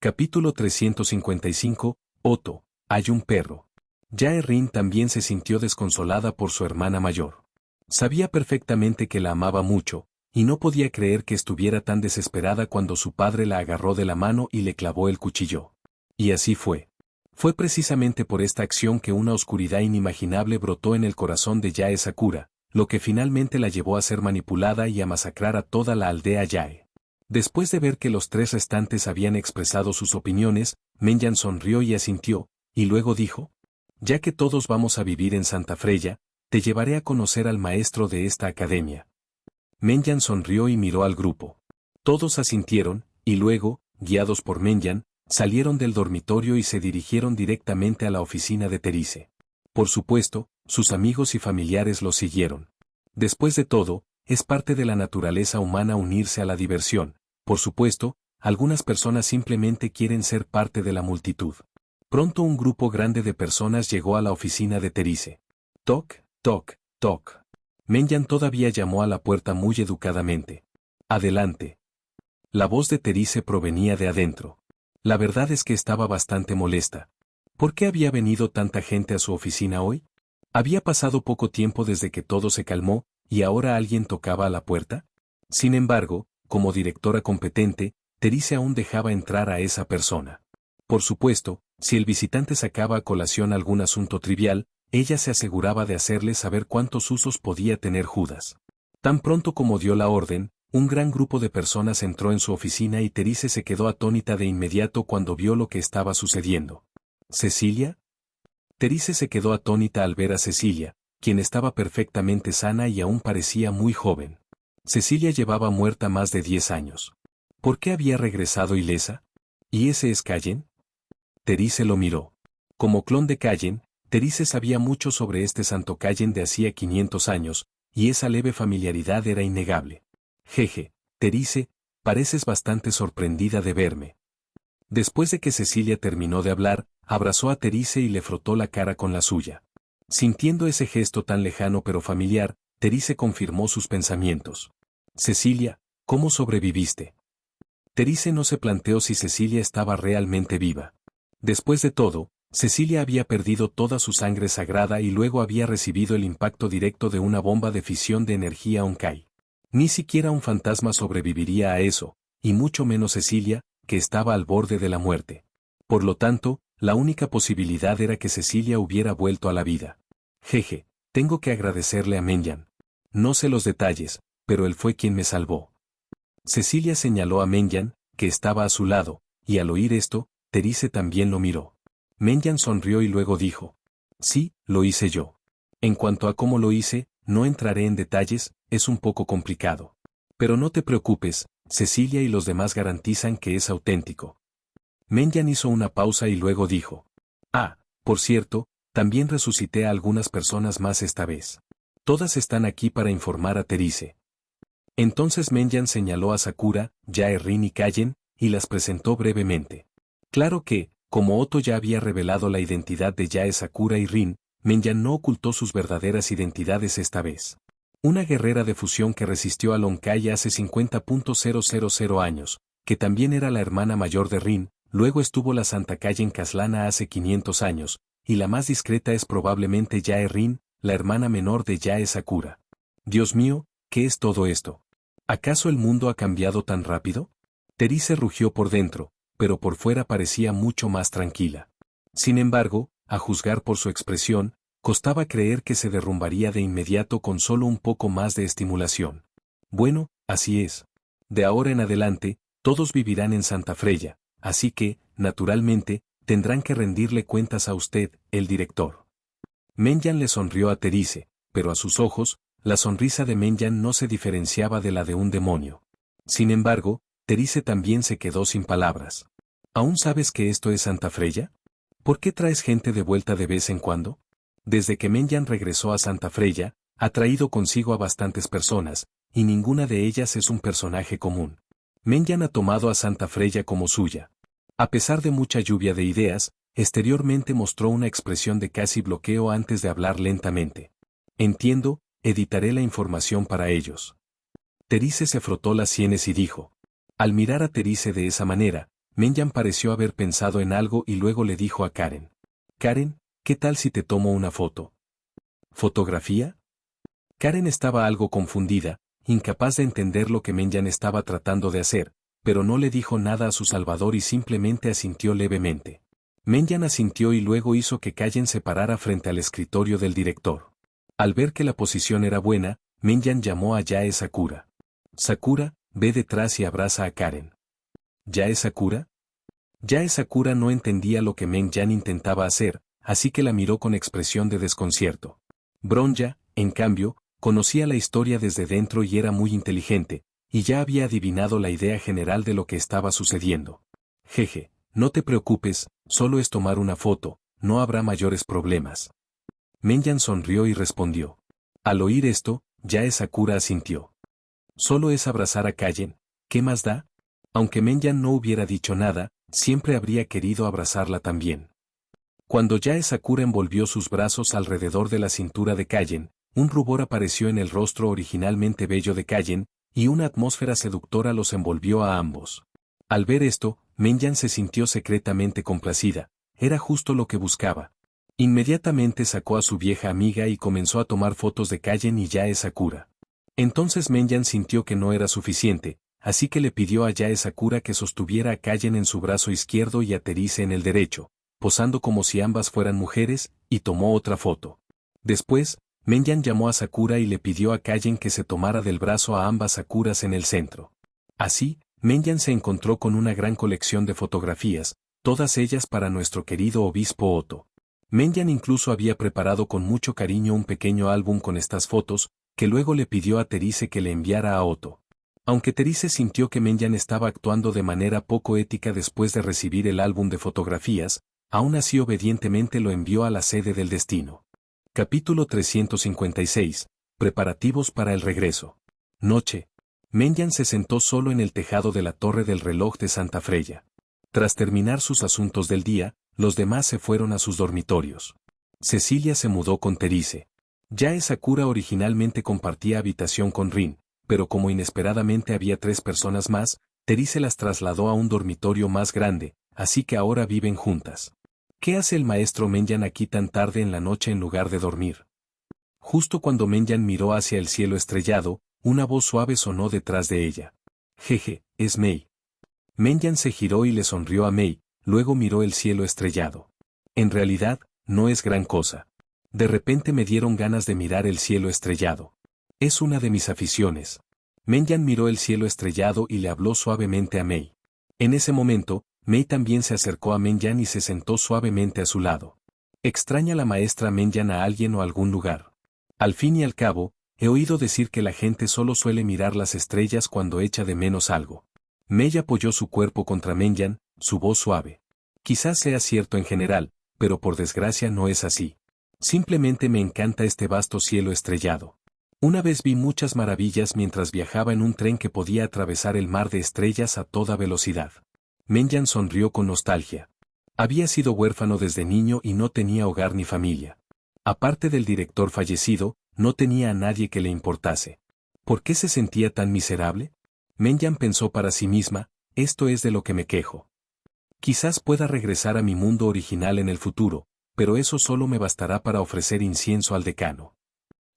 Capítulo 355, Otto, hay un perro. Jae-rin también se sintió desconsolada por su hermana mayor. Sabía perfectamente que la amaba mucho, y no podía creer que estuviera tan desesperada cuando su padre la agarró de la mano y le clavó el cuchillo. Y así fue. Fue precisamente por esta acción que una oscuridad inimaginable brotó en el corazón de Yae Sakura, lo que finalmente la llevó a ser manipulada y a masacrar a toda la aldea Yae. Después de ver que los tres restantes habían expresado sus opiniones, Menyan sonrió y asintió, y luego dijo, ya que todos vamos a vivir en Santa Freya, te llevaré a conocer al maestro de esta academia. Menyan sonrió y miró al grupo. Todos asintieron, y luego, guiados por Menyan, salieron del dormitorio y se dirigieron directamente a la oficina de Therese. Por supuesto, sus amigos y familiares los siguieron. Después de todo, es parte de la naturaleza humana unirse a la diversión. Por supuesto, algunas personas simplemente quieren ser parte de la multitud. Pronto un grupo grande de personas llegó a la oficina de Therese. Toc, toc, toc. Menyan todavía llamó a la puerta muy educadamente. Adelante. La voz de Therese provenía de adentro. La verdad es que estaba bastante molesta. ¿Por qué había venido tanta gente a su oficina hoy? Había pasado poco tiempo desde que todo se calmó, y ahora alguien tocaba a la puerta. Sin embargo, como directora competente, Therese aún dejaba entrar a esa persona. Por supuesto, si el visitante sacaba a colación algún asunto trivial, ella se aseguraba de hacerle saber cuántos usos podía tener Judas. Tan pronto como dio la orden, un gran grupo de personas entró en su oficina y Therese se quedó atónita de inmediato cuando vio lo que estaba sucediendo. ¿Cecilia? Therese se quedó atónita al ver a Cecilia, quien estaba perfectamente sana y aún parecía muy joven. Cecilia llevaba muerta más de 10 años. ¿Por qué había regresado ilesa? ¿Y ese es Kallen? Therese lo miró. Como clon de Kallen, Therese sabía mucho sobre este santo Kallen de hacía 500 años, y esa leve familiaridad era innegable. Jeje, Therese, pareces bastante sorprendida de verme. Después de que Cecilia terminó de hablar, abrazó a Therese y le frotó la cara con la suya. Sintiendo ese gesto tan lejano pero familiar, Therese confirmó sus pensamientos. Cecilia, ¿cómo sobreviviste? Therese no se planteó si Cecilia estaba realmente viva. Después de todo, Cecilia había perdido toda su sangre sagrada y luego había recibido el impacto directo de una bomba de fisión de energía Onkai. Ni siquiera un fantasma sobreviviría a eso, y mucho menos Cecilia, que estaba al borde de la muerte. Por lo tanto, la única posibilidad era que Cecilia hubiera vuelto a la vida. Jeje, tengo que agradecerle a Menyan. No sé los detalles, pero él fue quien me salvó. Cecilia señaló a Menyan, que estaba a su lado, y al oír esto, Therese también lo miró. Menyan sonrió y luego dijo: sí, lo hice yo. En cuanto a cómo lo hice, no entraré en detalles, es un poco complicado. Pero no te preocupes, Cecilia y los demás garantizan que es auténtico. Menyan hizo una pausa y luego dijo: ah, por cierto, también resucité a algunas personas más esta vez. Todas están aquí para informar a Therese. Entonces Menyan señaló a Sakura, Jae-rin y Kallen, y las presentó brevemente. Claro que, como Otto ya había revelado la identidad de Yae Sakura y Rin, Menyan no ocultó sus verdaderas identidades esta vez. Una guerrera de fusión que resistió a Long Kai hace 50.000 años, que también era la hermana mayor de Rin, luego estuvo la Santa Calle en Caslana hace 500 años, y la más discreta es probablemente Yae Rin, la hermana menor de Yae Sakura. Dios mío, ¿qué es todo esto? ¿Acaso el mundo ha cambiado tan rápido? Terise rugió por dentro, pero por fuera parecía mucho más tranquila. Sin embargo, a juzgar por su expresión, costaba creer que se derrumbaría de inmediato con solo un poco más de estimulación. Bueno, así es. De ahora en adelante, todos vivirán en Santa Freya, así que, naturalmente, tendrán que rendirle cuentas a usted, el director. Menyan le sonrió a Terise, pero a sus ojos, la sonrisa de Menyan no se diferenciaba de la de un demonio. Sin embargo, Terise también se quedó sin palabras. ¿Aún sabes que esto es Santa Freya? ¿Por qué traes gente de vuelta de vez en cuando? Desde que Menyan regresó a Santa Freya, ha traído consigo a bastantes personas, y ninguna de ellas es un personaje común. Menyan ha tomado a Santa Freya como suya. A pesar de mucha lluvia de ideas, exteriormente mostró una expresión de casi bloqueo antes de hablar lentamente. Entiendo, editaré la información para ellos. Terise se frotó las sienes y dijo. Al mirar a Terise de esa manera, Menyan pareció haber pensado en algo y luego le dijo a Karen. Karen, ¿qué tal si te tomo una foto? ¿Fotografía? Karen estaba algo confundida, incapaz de entender lo que Menyan estaba tratando de hacer, pero no le dijo nada a su salvador y simplemente asintió levemente. Menyan asintió y luego hizo que Karen se parara frente al escritorio del director. Al ver que la posición era buena, Menyan llamó a Yae Sakura. Sakura, ve detrás y abraza a Karen. ¿Yae Sakura? Yae Sakura no entendía lo que Menyan intentaba hacer, así que la miró con expresión de desconcierto. Bronya, en cambio, conocía la historia desde dentro y era muy inteligente, y ya había adivinado la idea general de lo que estaba sucediendo. Jeje, no te preocupes, solo es tomar una foto, no habrá mayores problemas. Menyan sonrió y respondió. Al oír esto, Yae Sakura asintió. Solo es abrazar a Karen, ¿qué más da? Aunque Menyan no hubiera dicho nada, siempre habría querido abrazarla también. Cuando Yae Sakura envolvió sus brazos alrededor de la cintura de Karen, un rubor apareció en el rostro originalmente bello de Karen, y una atmósfera seductora los envolvió a ambos. Al ver esto, Menyan se sintió secretamente complacida, era justo lo que buscaba. Inmediatamente sacó a su vieja amiga y comenzó a tomar fotos de Karen y Yae Sakura. Entonces Menyan sintió que no era suficiente, así que le pidió a Yae Sakura que sostuviera a Karen en su brazo izquierdo y a Terise en el derecho, posando como si ambas fueran mujeres, y tomó otra foto. Después, Menyan llamó a Sakura y le pidió a Karen que se tomara del brazo a ambas Sakuras en el centro. Así, Menyan se encontró con una gran colección de fotografías, todas ellas para nuestro querido obispo Otto. Menyan incluso había preparado con mucho cariño un pequeño álbum con estas fotos, que luego le pidió a Terise que le enviara a Otto. Aunque Terise sintió que Menyan estaba actuando de manera poco ética después de recibir el álbum de fotografías, aún así obedientemente lo envió a la sede del destino. Capítulo 356. Preparativos para el regreso. Noche. Menyan se sentó solo en el tejado de la torre del reloj de Santa Freya. Tras terminar sus asuntos del día, los demás se fueron a sus dormitorios. Cecilia se mudó con Terise. Yae Sakura originalmente compartía habitación con Rin, pero como inesperadamente había 3 personas más, Terise las trasladó a un dormitorio más grande, así que ahora viven juntas. ¿Qué hace el maestro Menyan aquí tan tarde en la noche en lugar de dormir? Justo cuando Menyan miró hacia el cielo estrellado, una voz suave sonó detrás de ella. Jeje, es Mei. Menyan se giró y le sonrió a Mei, luego miró el cielo estrellado. En realidad, no es gran cosa. De repente me dieron ganas de mirar el cielo estrellado. Es una de mis aficiones. Menyan miró el cielo estrellado y le habló suavemente a Mei. En ese momento, Mei también se acercó a Menyan y se sentó suavemente a su lado. ¿Extraña la maestra Menyan a alguien o algún lugar? Al fin y al cabo, he oído decir que la gente solo suele mirar las estrellas cuando echa de menos algo. Mei apoyó su cuerpo contra Menyan, su voz suave. Quizás sea cierto en general, pero por desgracia no es así. Simplemente me encanta este vasto cielo estrellado. Una vez vi muchas maravillas mientras viajaba en un tren que podía atravesar el mar de estrellas a toda velocidad. Menyan sonrió con nostalgia. Había sido huérfano desde niño y no tenía hogar ni familia. Aparte del director fallecido, no tenía a nadie que le importase. ¿Por qué se sentía tan miserable? Menyan pensó para sí misma, esto es de lo que me quejo. Quizás pueda regresar a mi mundo original en el futuro, pero eso solo me bastará para ofrecer incienso al decano.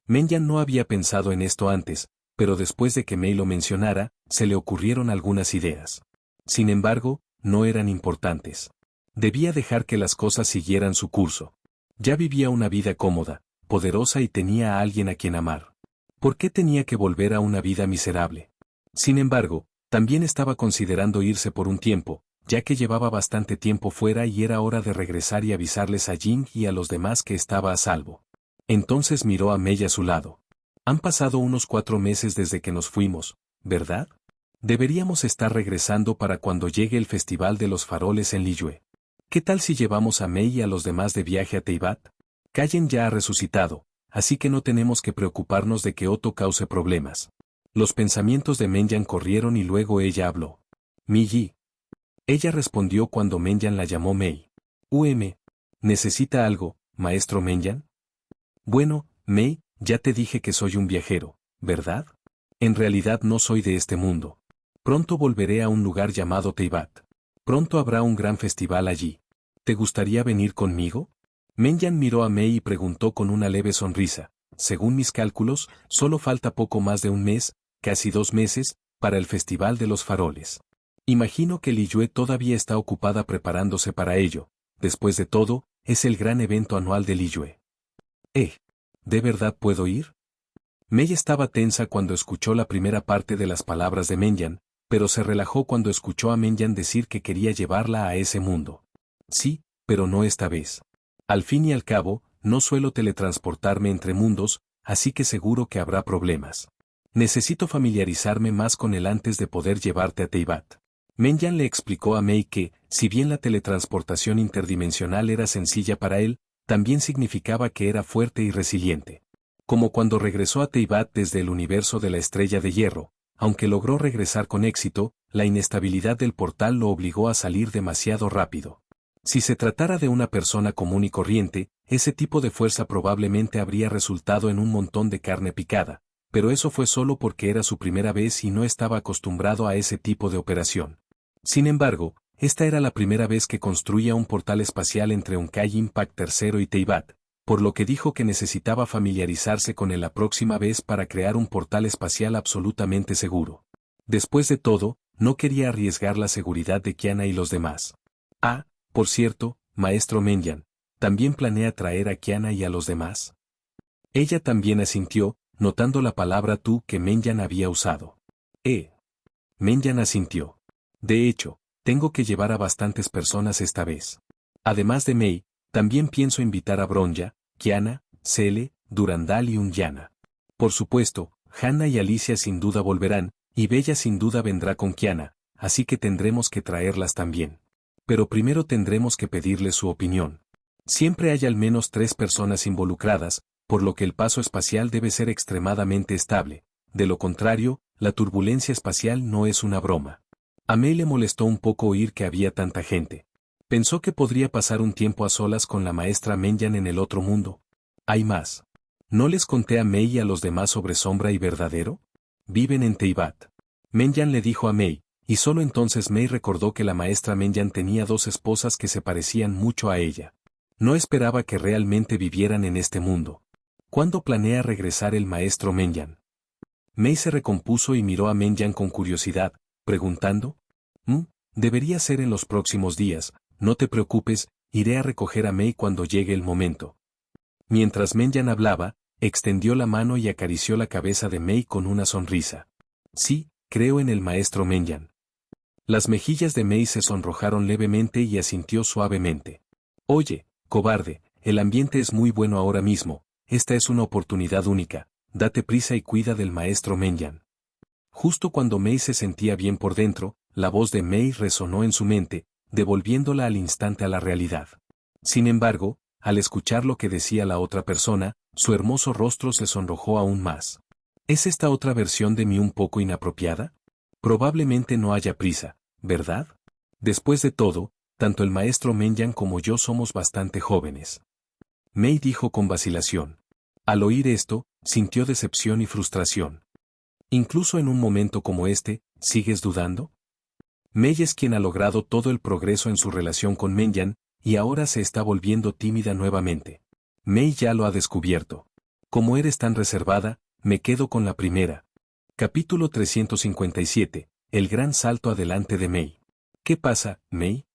Menyan no había pensado en esto antes, pero después de que Mei lo mencionara, se le ocurrieron algunas ideas. Sin embargo, no eran importantes. Debía dejar que las cosas siguieran su curso. Ya vivía una vida cómoda, poderosa y tenía a alguien a quien amar. ¿Por qué tenía que volver a una vida miserable? Sin embargo, también estaba considerando irse por un tiempo, ya que llevaba bastante tiempo fuera y era hora de regresar y avisarles a Jing y a los demás que estaba a salvo. Entonces miró a Mei a su lado. Han pasado unos 4 meses desde que nos fuimos, ¿verdad? Deberíamos estar regresando para cuando llegue el Festival de los Faroles en Liyue. ¿Qué tal si llevamos a Mei y a los demás de viaje a Teyvat? Kallen ya ha resucitado, así que no tenemos que preocuparnos de que Otto cause problemas. Los pensamientos de Menyan corrieron y luego ella habló. Mi-yi. Ella respondió cuando Menyan la llamó Mei. ¿Necesita algo, maestro Menyan? Bueno, Mei, ya te dije que soy un viajero, ¿verdad? En realidad no soy de este mundo. Pronto volveré a un lugar llamado Teyvat. Pronto habrá un gran festival allí. ¿Te gustaría venir conmigo? Menyan miró a Mei y preguntó con una leve sonrisa. Según mis cálculos, solo falta poco más de un mes, casi 2 meses, para el Festival de los Faroles. Imagino que Liyue todavía está ocupada preparándose para ello. Después de todo, es el gran evento anual de Liyue. ¿De verdad puedo ir? Mei estaba tensa cuando escuchó la primera parte de las palabras de Menyan, pero se relajó cuando escuchó a Menyan decir que quería llevarla a ese mundo. Sí, pero no esta vez. Al fin y al cabo, no suelo teletransportarme entre mundos, así que seguro que habrá problemas. Necesito familiarizarme más con él antes de poder llevarte a Teyvat. Menyan le explicó a Mei que, si bien la teletransportación interdimensional era sencilla para él, también significaba que era fuerte y resiliente. Como cuando regresó a Teyvat desde el universo de la Estrella de Hierro, aunque logró regresar con éxito, la inestabilidad del portal lo obligó a salir demasiado rápido. Si se tratara de una persona común y corriente, ese tipo de fuerza probablemente habría resultado en un montón de carne picada, pero eso fue solo porque era su primera vez y no estaba acostumbrado a ese tipo de operación. Sin embargo, esta era la primera vez que construía un portal espacial entre Honkai Impact III y Teyvat, por lo que dijo que necesitaba familiarizarse con él la próxima vez para crear un portal espacial absolutamente seguro. Después de todo, no quería arriesgar la seguridad de Kiana y los demás. Ah, por cierto, maestro Menyan, ¿también planea traer a Kiana y a los demás? Ella también asintió, notando la palabra tú que Menyan había usado. Menyan asintió. De hecho, tengo que llevar a bastantes personas esta vez. Además de Mei, también pienso invitar a Bronya, Kiana, Cele, Durandal y Unyana. Por supuesto, Hannah y Alicia sin duda volverán, y Bella sin duda vendrá con Kiana, así que tendremos que traerlas también. Pero primero tendremos que pedirles su opinión. Siempre hay al menos 3 personas involucradas, por lo que el paso espacial debe ser extremadamente estable. De lo contrario, la turbulencia espacial no es una broma. A Mei le molestó un poco oír que había tanta gente. Pensó que podría pasar un tiempo a solas con la maestra Menyan en el otro mundo. Hay más. ¿No les conté a Mei y a los demás sobre Sombra y Verdadero? Viven en Teyvat. Menyan le dijo a Mei, y solo entonces Mei recordó que la maestra Menyan tenía 2 esposas que se parecían mucho a ella. No esperaba que realmente vivieran en este mundo. ¿Cuándo planea regresar el maestro Menyan? Mei se recompuso y miró a Menyan con curiosidad, preguntando, debería ser en los próximos días, no te preocupes, iré a recoger a Mei cuando llegue el momento. Mientras Menyan hablaba, extendió la mano y acarició la cabeza de Mei con una sonrisa. Sí, creo en el maestro Menyan. Las mejillas de Mei se sonrojaron levemente y asintió suavemente. Oye, cobarde, el ambiente es muy bueno ahora mismo, esta es una oportunidad única, date prisa y cuida del maestro Menyan. Justo cuando Mei se sentía bien por dentro, la voz de Mei resonó en su mente, devolviéndola al instante a la realidad. Sin embargo, al escuchar lo que decía la otra persona, su hermoso rostro se sonrojó aún más. ¿Es esta otra versión de mí un poco inapropiada? Probablemente no haya prisa, ¿verdad? Después de todo, tanto el maestro Menyan como yo somos bastante jóvenes. Mei dijo con vacilación. Al oír esto, Sintió decepción y frustración. Incluso en un momento como este, ¿sigues dudando? Mei es quien ha logrado todo el progreso en su relación con Menyan, y ahora se está volviendo tímida nuevamente. Mei ya lo ha descubierto. Como eres tan reservada, me quedo con la primera. Capítulo 357. El gran salto adelante de Mei. ¿Qué pasa, Mei?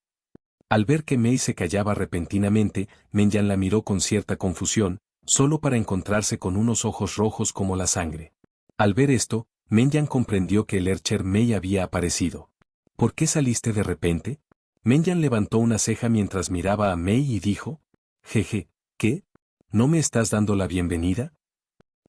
Al ver que Mei se callaba repentinamente, Menyan la miró con cierta confusión, solo para encontrarse con unos ojos rojos como la sangre. Al ver esto, Menyan comprendió que el Ercher Mei había aparecido. ¿Por qué saliste de repente? Menyan levantó una ceja mientras miraba a Mei y dijo, jeje, ¿qué? ¿No me estás dando la bienvenida?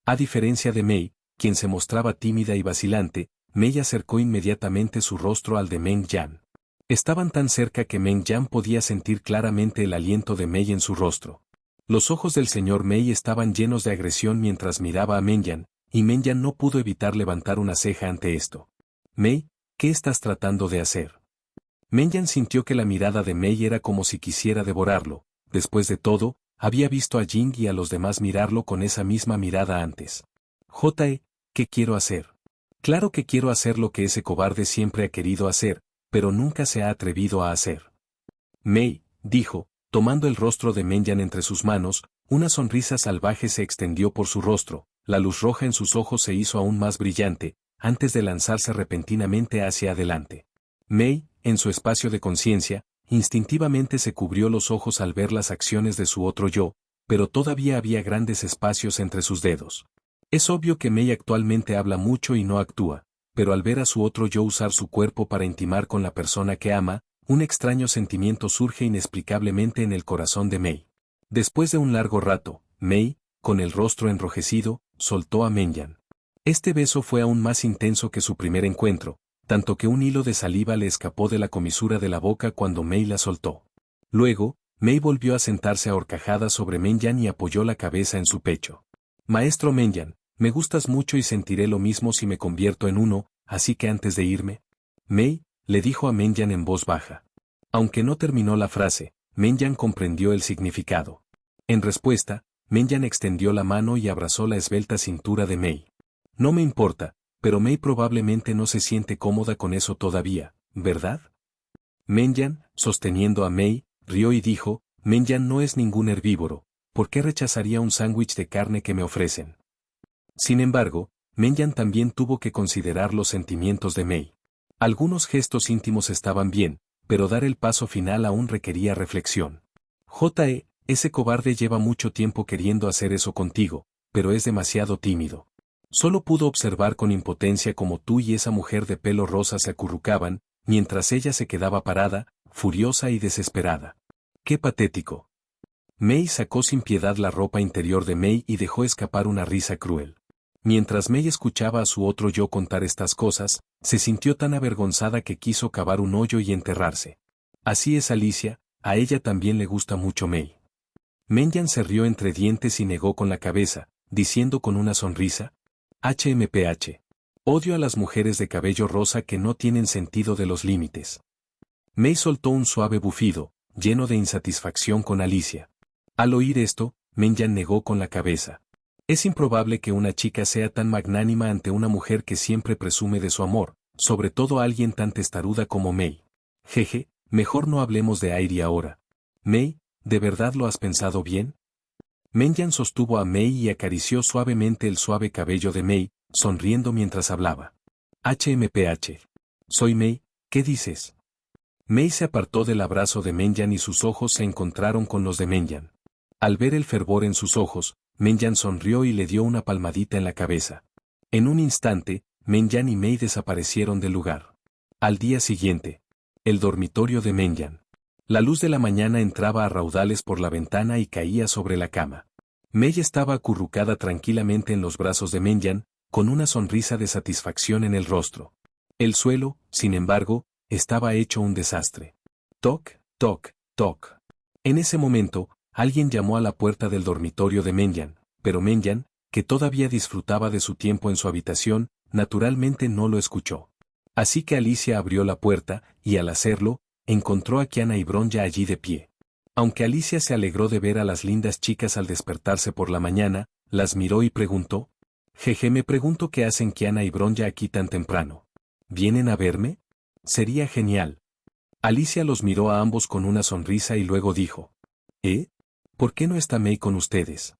A diferencia de Mei, quien se mostraba tímida y vacilante, Mei acercó inmediatamente su rostro al de Menyan. Estaban tan cerca que Menyan podía sentir claramente el aliento de Mei en su rostro. Los ojos del señor Mei estaban llenos de agresión mientras miraba a Menyan, y Menyan no pudo evitar levantar una ceja ante esto. Mei, ¿qué estás tratando de hacer? Menyan sintió que la mirada de Mei era como si quisiera devorarlo. Después de todo, había visto a Jing y a los demás mirarlo con esa misma mirada antes. ¿Qué quiero hacer? Claro que quiero hacer lo que ese cobarde siempre ha querido hacer, pero nunca se ha atrevido a hacer. Mei, dijo, tomando el rostro de Menyan entre sus manos, una sonrisa salvaje se extendió por su rostro, la luz roja en sus ojos se hizo aún más brillante, antes de lanzarse repentinamente hacia adelante. Mei, en su espacio de conciencia, instintivamente se cubrió los ojos al ver las acciones de su otro yo, pero todavía había grandes espacios entre sus dedos. Es obvio que Mei actualmente habla mucho y no actúa, pero al ver a su otro yo usar su cuerpo para intimar con la persona que ama, un extraño sentimiento surge inexplicablemente en el corazón de Mei. Después de un largo rato, Mei, con el rostro enrojecido, soltó a Menyan. Este beso fue aún más intenso que su primer encuentro, tanto que un hilo de saliva le escapó de la comisura de la boca cuando Mei la soltó. Luego, Mei volvió a sentarse a horcajadas sobre Menyan y apoyó la cabeza en su pecho. Maestro Menyan, me gustas mucho y sentiré lo mismo si me convierto en uno, así que antes de irme. Mei, le dijo a Menyan en voz baja. Aunque no terminó la frase, Menyan comprendió el significado. En respuesta, Menyan extendió la mano y abrazó la esbelta cintura de Mei. No me importa, pero Mei probablemente no se siente cómoda con eso todavía, ¿verdad? Menyan, sosteniendo a Mei, rió y dijo, Menyan no es ningún herbívoro, ¿por qué rechazaría un sándwich de carne que me ofrecen? Sin embargo, Menyan también tuvo que considerar los sentimientos de Mei. Algunos gestos íntimos estaban bien, pero dar el paso final aún requería reflexión. Ese cobarde lleva mucho tiempo queriendo hacer eso contigo, pero es demasiado tímido. Solo pudo observar con impotencia como tú y esa mujer de pelo rosa se acurrucaban, mientras ella se quedaba parada, furiosa y desesperada. ¡Qué patético! Mei sacó sin piedad la ropa interior de Mei y dejó escapar una risa cruel. Mientras Mei escuchaba a su otro yo contar estas cosas, se sintió tan avergonzada que quiso cavar un hoyo y enterrarse. Así es Alicia, a ella también le gusta mucho Mei. Menyan se rió entre dientes y negó con la cabeza, diciendo con una sonrisa, HMPH. Odio a las mujeres de cabello rosa que no tienen sentido de los límites. Mei soltó un suave bufido, lleno de insatisfacción con Alicia. Al oír esto, Menyan negó con la cabeza. Es improbable que una chica sea tan magnánima ante una mujer que siempre presume de su amor, sobre todo alguien tan testaruda como Mei. Jeje, mejor no hablemos de Airi ahora. Mei, ¿de verdad lo has pensado bien? Menyan sostuvo a Mei y acarició suavemente el suave cabello de Mei, sonriendo mientras hablaba. HMPH. Soy Mei, ¿qué dices? Mei se apartó del abrazo de Menyan y sus ojos se encontraron con los de Menyan. Al ver el fervor en sus ojos, Menyan sonrió y le dio una palmadita en la cabeza. En un instante, Menyan y Mei desaparecieron del lugar. Al día siguiente. El dormitorio de Menyan. La luz de la mañana entraba a raudales por la ventana y caía sobre la cama. Mei estaba acurrucada tranquilamente en los brazos de Menyan, con una sonrisa de satisfacción en el rostro. El suelo, sin embargo, estaba hecho un desastre. Toc, toc, toc. En ese momento, alguien llamó a la puerta del dormitorio de Menyan, pero Menyan, que todavía disfrutaba de su tiempo en su habitación, naturalmente no lo escuchó. Así que Alicia abrió la puerta, y al hacerlo, encontró a Kiana y Bronya allí de pie. Aunque Alicia se alegró de ver a las lindas chicas al despertarse por la mañana, las miró y preguntó. Jeje, me pregunto qué hacen Kiana y Bronya aquí tan temprano. ¿Vienen a verme? Sería genial. Alicia los miró a ambos con una sonrisa y luego dijo. ¿Por qué no está Mei con ustedes?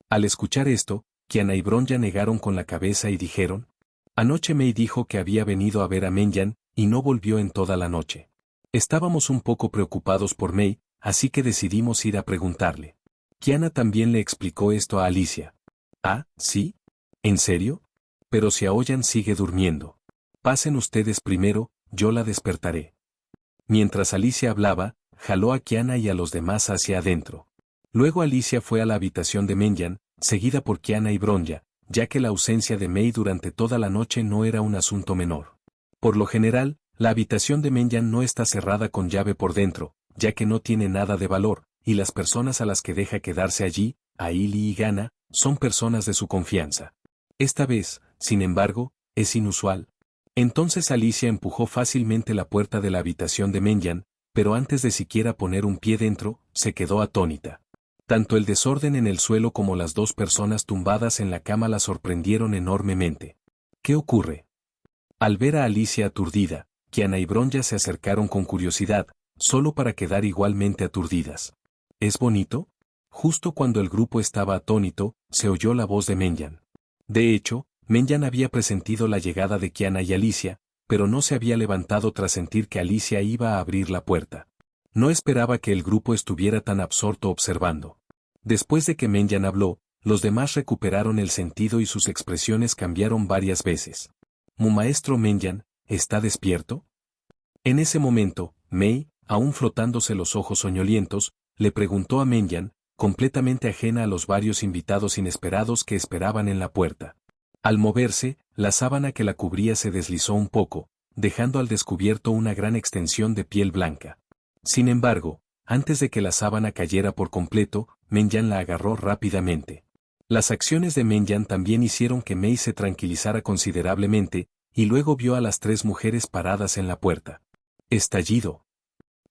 Al escuchar esto, Kiana y Bronya negaron con la cabeza y dijeron. Anoche Mei dijo que había venido a ver a Menyan, y no volvió en toda la noche. Estábamos un poco preocupados por Mei, así que decidimos ir a preguntarle. Kiana también le explicó esto a Alicia. ¿Ah, sí? ¿En serio? Pero si Aoyan sigue durmiendo. Pasen ustedes primero, yo la despertaré. Mientras Alicia hablaba, jaló a Kiana y a los demás hacia adentro. Luego Alicia fue a la habitación de Menyan, seguida por Kiana y Bronya, ya que la ausencia de Mei durante toda la noche no era un asunto menor. Por lo general, la habitación de Menyan no está cerrada con llave por dentro, ya que no tiene nada de valor, y las personas a las que deja quedarse allí, Aili y Gana, son personas de su confianza. Esta vez, sin embargo, es inusual. Entonces Alicia empujó fácilmente la puerta de la habitación de Menyan, pero antes de siquiera poner un pie dentro, se quedó atónita. Tanto el desorden en el suelo como las dos personas tumbadas en la cama la sorprendieron enormemente. ¿Qué ocurre? Al ver a Alicia aturdida, Kiana y Bronya se acercaron con curiosidad, solo para quedar igualmente aturdidas. ¿Es bonito? Justo cuando el grupo estaba atónito, se oyó la voz de Menyan. De hecho, Menyan había presentido la llegada de Kiana y Alicia, pero no se había levantado tras sentir que Alicia iba a abrir la puerta. No esperaba que el grupo estuviera tan absorto observando. Después de que Menyan habló, los demás recuperaron el sentido y sus expresiones cambiaron varias veces. «¿Mu maestro Menyan, está despierto?» En ese momento, Mei, aún frotándose los ojos soñolientos, le preguntó a Menyan, completamente ajena a los varios invitados inesperados que esperaban en la puerta. Al moverse, la sábana que la cubría se deslizó un poco, dejando al descubierto una gran extensión de piel blanca. Sin embargo, antes de que la sábana cayera por completo, Menyan la agarró rápidamente. Las acciones de Menyan también hicieron que Mei se tranquilizara considerablemente, y luego vio a las tres mujeres paradas en la puerta. Estallido.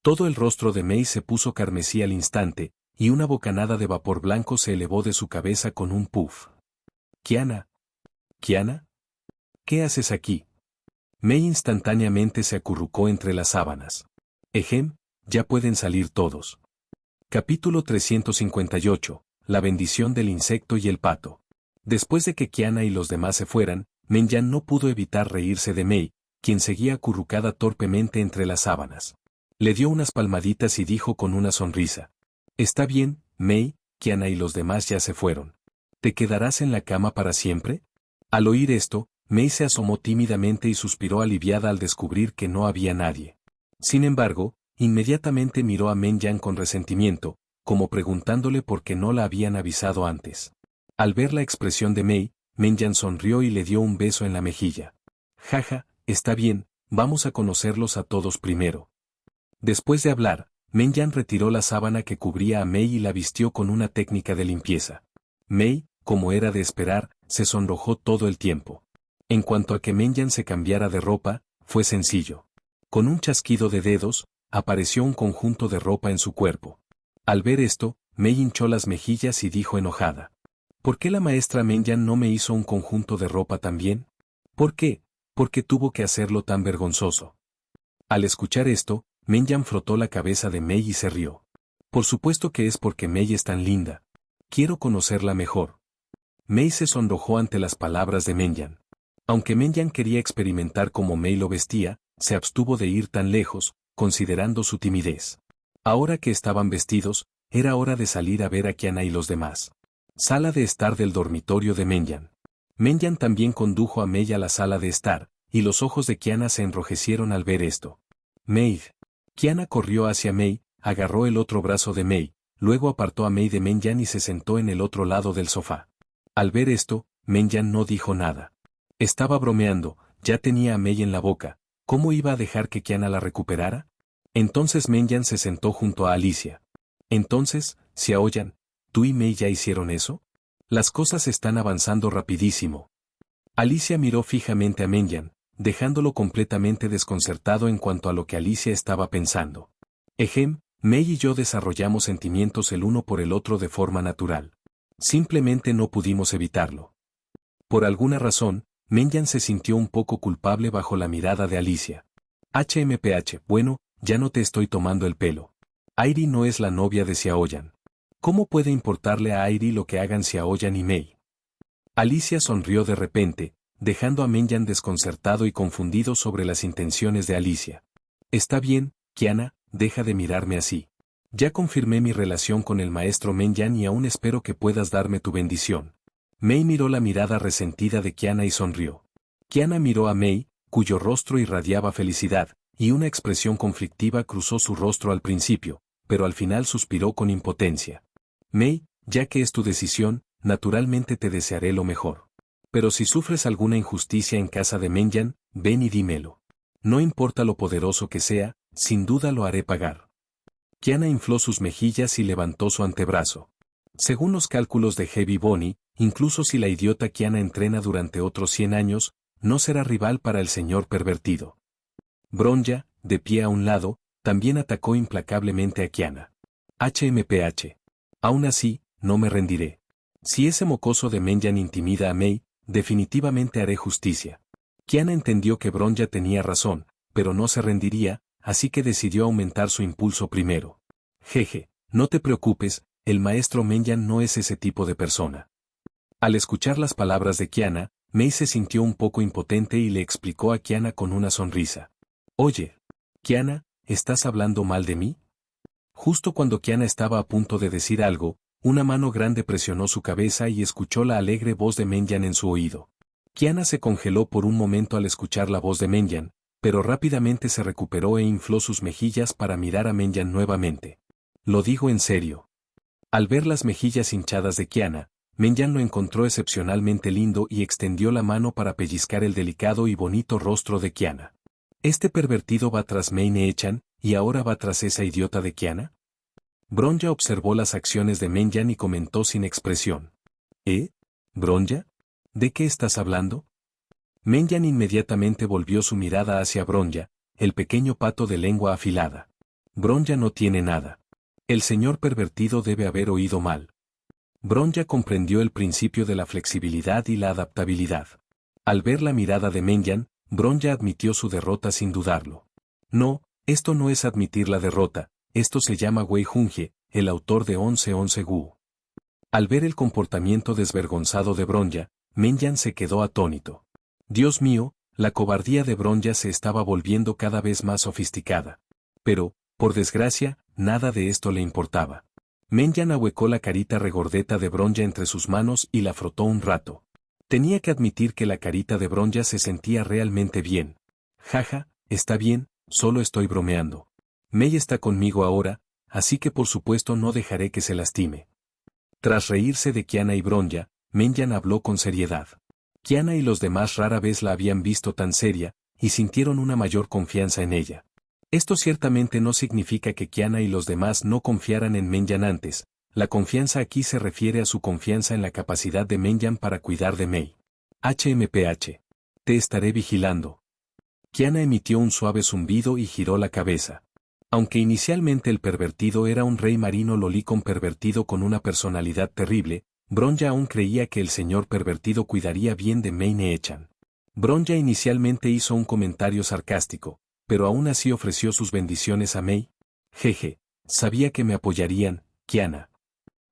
Todo el rostro de Mei se puso carmesí al instante, y una bocanada de vapor blanco se elevó de su cabeza con un puff. «Kiana. ¿Kiana? ¿Qué haces aquí?» Mei instantáneamente se acurrucó entre las sábanas. «Ejem, ya pueden salir todos». Capítulo 358. La bendición del insecto y el pato. Después de que Kiana y los demás se fueran, Menyan no pudo evitar reírse de Mei, quien seguía acurrucada torpemente entre las sábanas. Le dio unas palmaditas y dijo con una sonrisa. «Está bien, Mei, Kiana y los demás ya se fueron. ¿Te quedarás en la cama para siempre?» Al oír esto, Mei se asomó tímidamente y suspiró aliviada al descubrir que no había nadie. Sin embargo, inmediatamente miró a Menyan con resentimiento, como preguntándole por qué no la habían avisado antes. Al ver la expresión de Mei, Menyan sonrió y le dio un beso en la mejilla. «Jaja, está bien, vamos a conocerlos a todos primero». Después de hablar, Menyan retiró la sábana que cubría a Mei y la vistió con una técnica de limpieza. Mei, como era de esperar, se sonrojó todo el tiempo. En cuanto a que Menyan se cambiara de ropa, fue sencillo. Con un chasquido de dedos, apareció un conjunto de ropa en su cuerpo. Al ver esto, Mei hinchó las mejillas y dijo enojada. «¿Por qué la maestra Menyan no me hizo un conjunto de ropa también? ¿Por qué? ¿Por qué tuvo que hacerlo tan vergonzoso?» Al escuchar esto, Menyan frotó la cabeza de Mei y se rió. «Por supuesto que es porque Mei es tan linda. Quiero conocerla mejor». Mei se sonrojó ante las palabras de Menyan. Aunque Menyan quería experimentar cómo Mei lo vestía, se abstuvo de ir tan lejos, considerando su timidez. Ahora que estaban vestidos, era hora de salir a ver a Kiana y los demás. Sala de estar del dormitorio de Menyan. Menyan también condujo a Mei a la sala de estar, y los ojos de Kiana se enrojecieron al ver esto. «Mei». Kiana corrió hacia Mei, agarró el otro brazo de Mei, luego apartó a Mei de Menyan y se sentó en el otro lado del sofá. Al ver esto, Menyan no dijo nada. Estaba bromeando, ya tenía a Mei en la boca, ¿cómo iba a dejar que Kiana la recuperara? Entonces Menyan se sentó junto a Alicia. «Entonces, Xiaoyan, ¿tú y Mei ya hicieron eso? Las cosas están avanzando rapidísimo». Alicia miró fijamente a Menyan, dejándolo completamente desconcertado en cuanto a lo que Alicia estaba pensando. «Ejem, Mei y yo desarrollamos sentimientos el uno por el otro de forma natural. Simplemente no pudimos evitarlo. Por alguna razón, Menyan se sintió un poco culpable bajo la mirada de Alicia. HMPH, bueno, ya no te estoy tomando el pelo. Airi no es la novia de Xiaoyan. ¿Cómo puede importarle a Airi lo que hagan Xiaoyan y Mei? Alicia sonrió de repente, dejando a Menyan desconcertado y confundido sobre las intenciones de Alicia. Está bien, Kiana, deja de mirarme así. Ya confirmé mi relación con el maestro Menyan y aún espero que puedas darme tu bendición. Mei miró la mirada resentida de Kiana y sonrió. Kiana miró a Mei, cuyo rostro irradiaba felicidad, y una expresión conflictiva cruzó su rostro al principio, pero al final suspiró con impotencia. Mei, ya que es tu decisión, naturalmente te desearé lo mejor. Pero si sufres alguna injusticia en casa de Menyan, ven y dímelo. No importa lo poderoso que sea, sin duda lo haré pagar. Kiana infló sus mejillas y levantó su antebrazo. Según los cálculos de Heavy Bonnie, incluso si la idiota Kiana entrena durante otros 100 años, no será rival para el señor pervertido. Bronja, de pie a un lado, también atacó implacablemente a Kiana. HMPH. Aún así, no me rendiré. Si ese mocoso de Menyan intimida a Mei, definitivamente haré justicia. Kiana entendió que Bronja tenía razón, pero no se rendiría, así que decidió aumentar su impulso primero. Jeje, no te preocupes, el maestro Menyan no es ese tipo de persona. Al escuchar las palabras de Kiana, Mei se sintió un poco impotente y le explicó a Kiana con una sonrisa. Oye, Kiana, ¿estás hablando mal de mí? Justo cuando Kiana estaba a punto de decir algo, una mano grande presionó su cabeza y escuchó la alegre voz de Menyan en su oído. Kiana se congeló por un momento al escuchar la voz de Menyan, pero rápidamente se recuperó e infló sus mejillas para mirar a Menyan nuevamente. Lo digo en serio. Al ver las mejillas hinchadas de Kiana, Menyan lo encontró excepcionalmente lindo y extendió la mano para pellizcar el delicado y bonito rostro de Kiana. ¿Este pervertido va tras Meine-chan, y ahora va tras esa idiota de Kiana? Bronja observó las acciones de Menyan y comentó sin expresión. ¿Bronja? ¿De qué estás hablando? Menyan inmediatamente volvió su mirada hacia Bronja, el pequeño pato de lengua afilada. Bronja no tiene nada. El señor pervertido debe haber oído mal. Bronja comprendió el principio de la flexibilidad y la adaptabilidad. Al ver la mirada de Menyan, Bronja admitió su derrota sin dudarlo. No, esto no es admitir la derrota, esto se llama Wei Junge, el autor de 11-11 Gu. Al ver el comportamiento desvergonzado de Bronja, Menyan se quedó atónito. Dios mío, la cobardía de Bronja se estaba volviendo cada vez más sofisticada. Pero, por desgracia, nada de esto le importaba. Menyan ahuecó la carita regordeta de Bronja entre sus manos y la frotó un rato. Tenía que admitir que la carita de Bronja se sentía realmente bien. Jaja, está bien, solo estoy bromeando. Mei está conmigo ahora, así que por supuesto no dejaré que se lastime. Tras reírse de Kiana y Bronja, Menyan habló con seriedad. Kiana y los demás rara vez la habían visto tan seria, y sintieron una mayor confianza en ella. Esto ciertamente no significa que Kiana y los demás no confiaran en Menyan antes, la confianza aquí se refiere a su confianza en la capacidad de Menyan para cuidar de Mei. HMPH. Te estaré vigilando. Kiana emitió un suave zumbido y giró la cabeza. Aunque inicialmente el pervertido era un rey marino lolicón pervertido con una personalidad terrible, Bronja aún creía que el señor pervertido cuidaría bien de Meine-chan. Bronja inicialmente hizo un comentario sarcástico, pero aún así ofreció sus bendiciones a Mei. Jeje, sabía que me apoyarían, Kiana.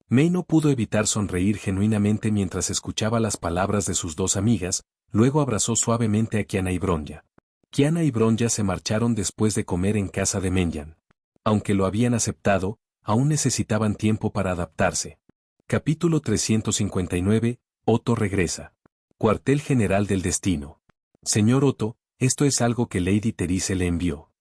Mei no pudo evitar sonreír genuinamente mientras escuchaba las palabras de sus dos amigas, luego abrazó suavemente a Kiana y Bronja. Kiana y Bronja se marcharon después de comer en casa de Menyan. Aunque lo habían aceptado, aún necesitaban tiempo para adaptarse. Capítulo 359, Otto regresa. Cuartel General del Destino. Señor Otto, esto es algo que Lady Therese le envió.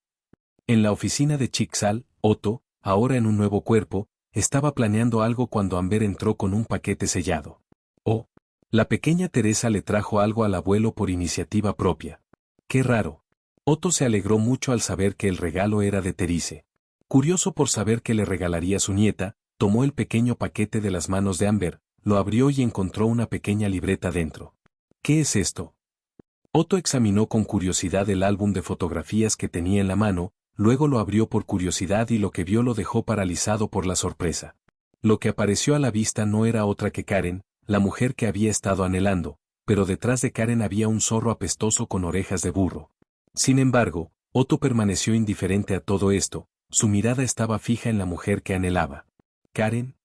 En la oficina de Chixal, Otto, ahora en un nuevo cuerpo, estaba planeando algo cuando Amber entró con un paquete sellado. Oh, la pequeña Teresa le trajo algo al abuelo por iniciativa propia. ¡Qué raro! Otto se alegró mucho al saber que el regalo era de Therese. Curioso por saber qué le regalaría su nieta, tomó el pequeño paquete de las manos de Amber, lo abrió y encontró una pequeña libreta dentro. ¿Qué es esto? Otto examinó con curiosidad el álbum de fotografías que tenía en la mano, luego lo abrió por curiosidad y lo que vio lo dejó paralizado por la sorpresa. Lo que apareció a la vista no era otra que Karen, la mujer que había estado anhelando, pero detrás de Karen había un zorro apestoso con orejas de burro. Sin embargo, Otto permaneció indiferente a todo esto, su mirada estaba fija en la mujer que anhelaba. ¿Karen?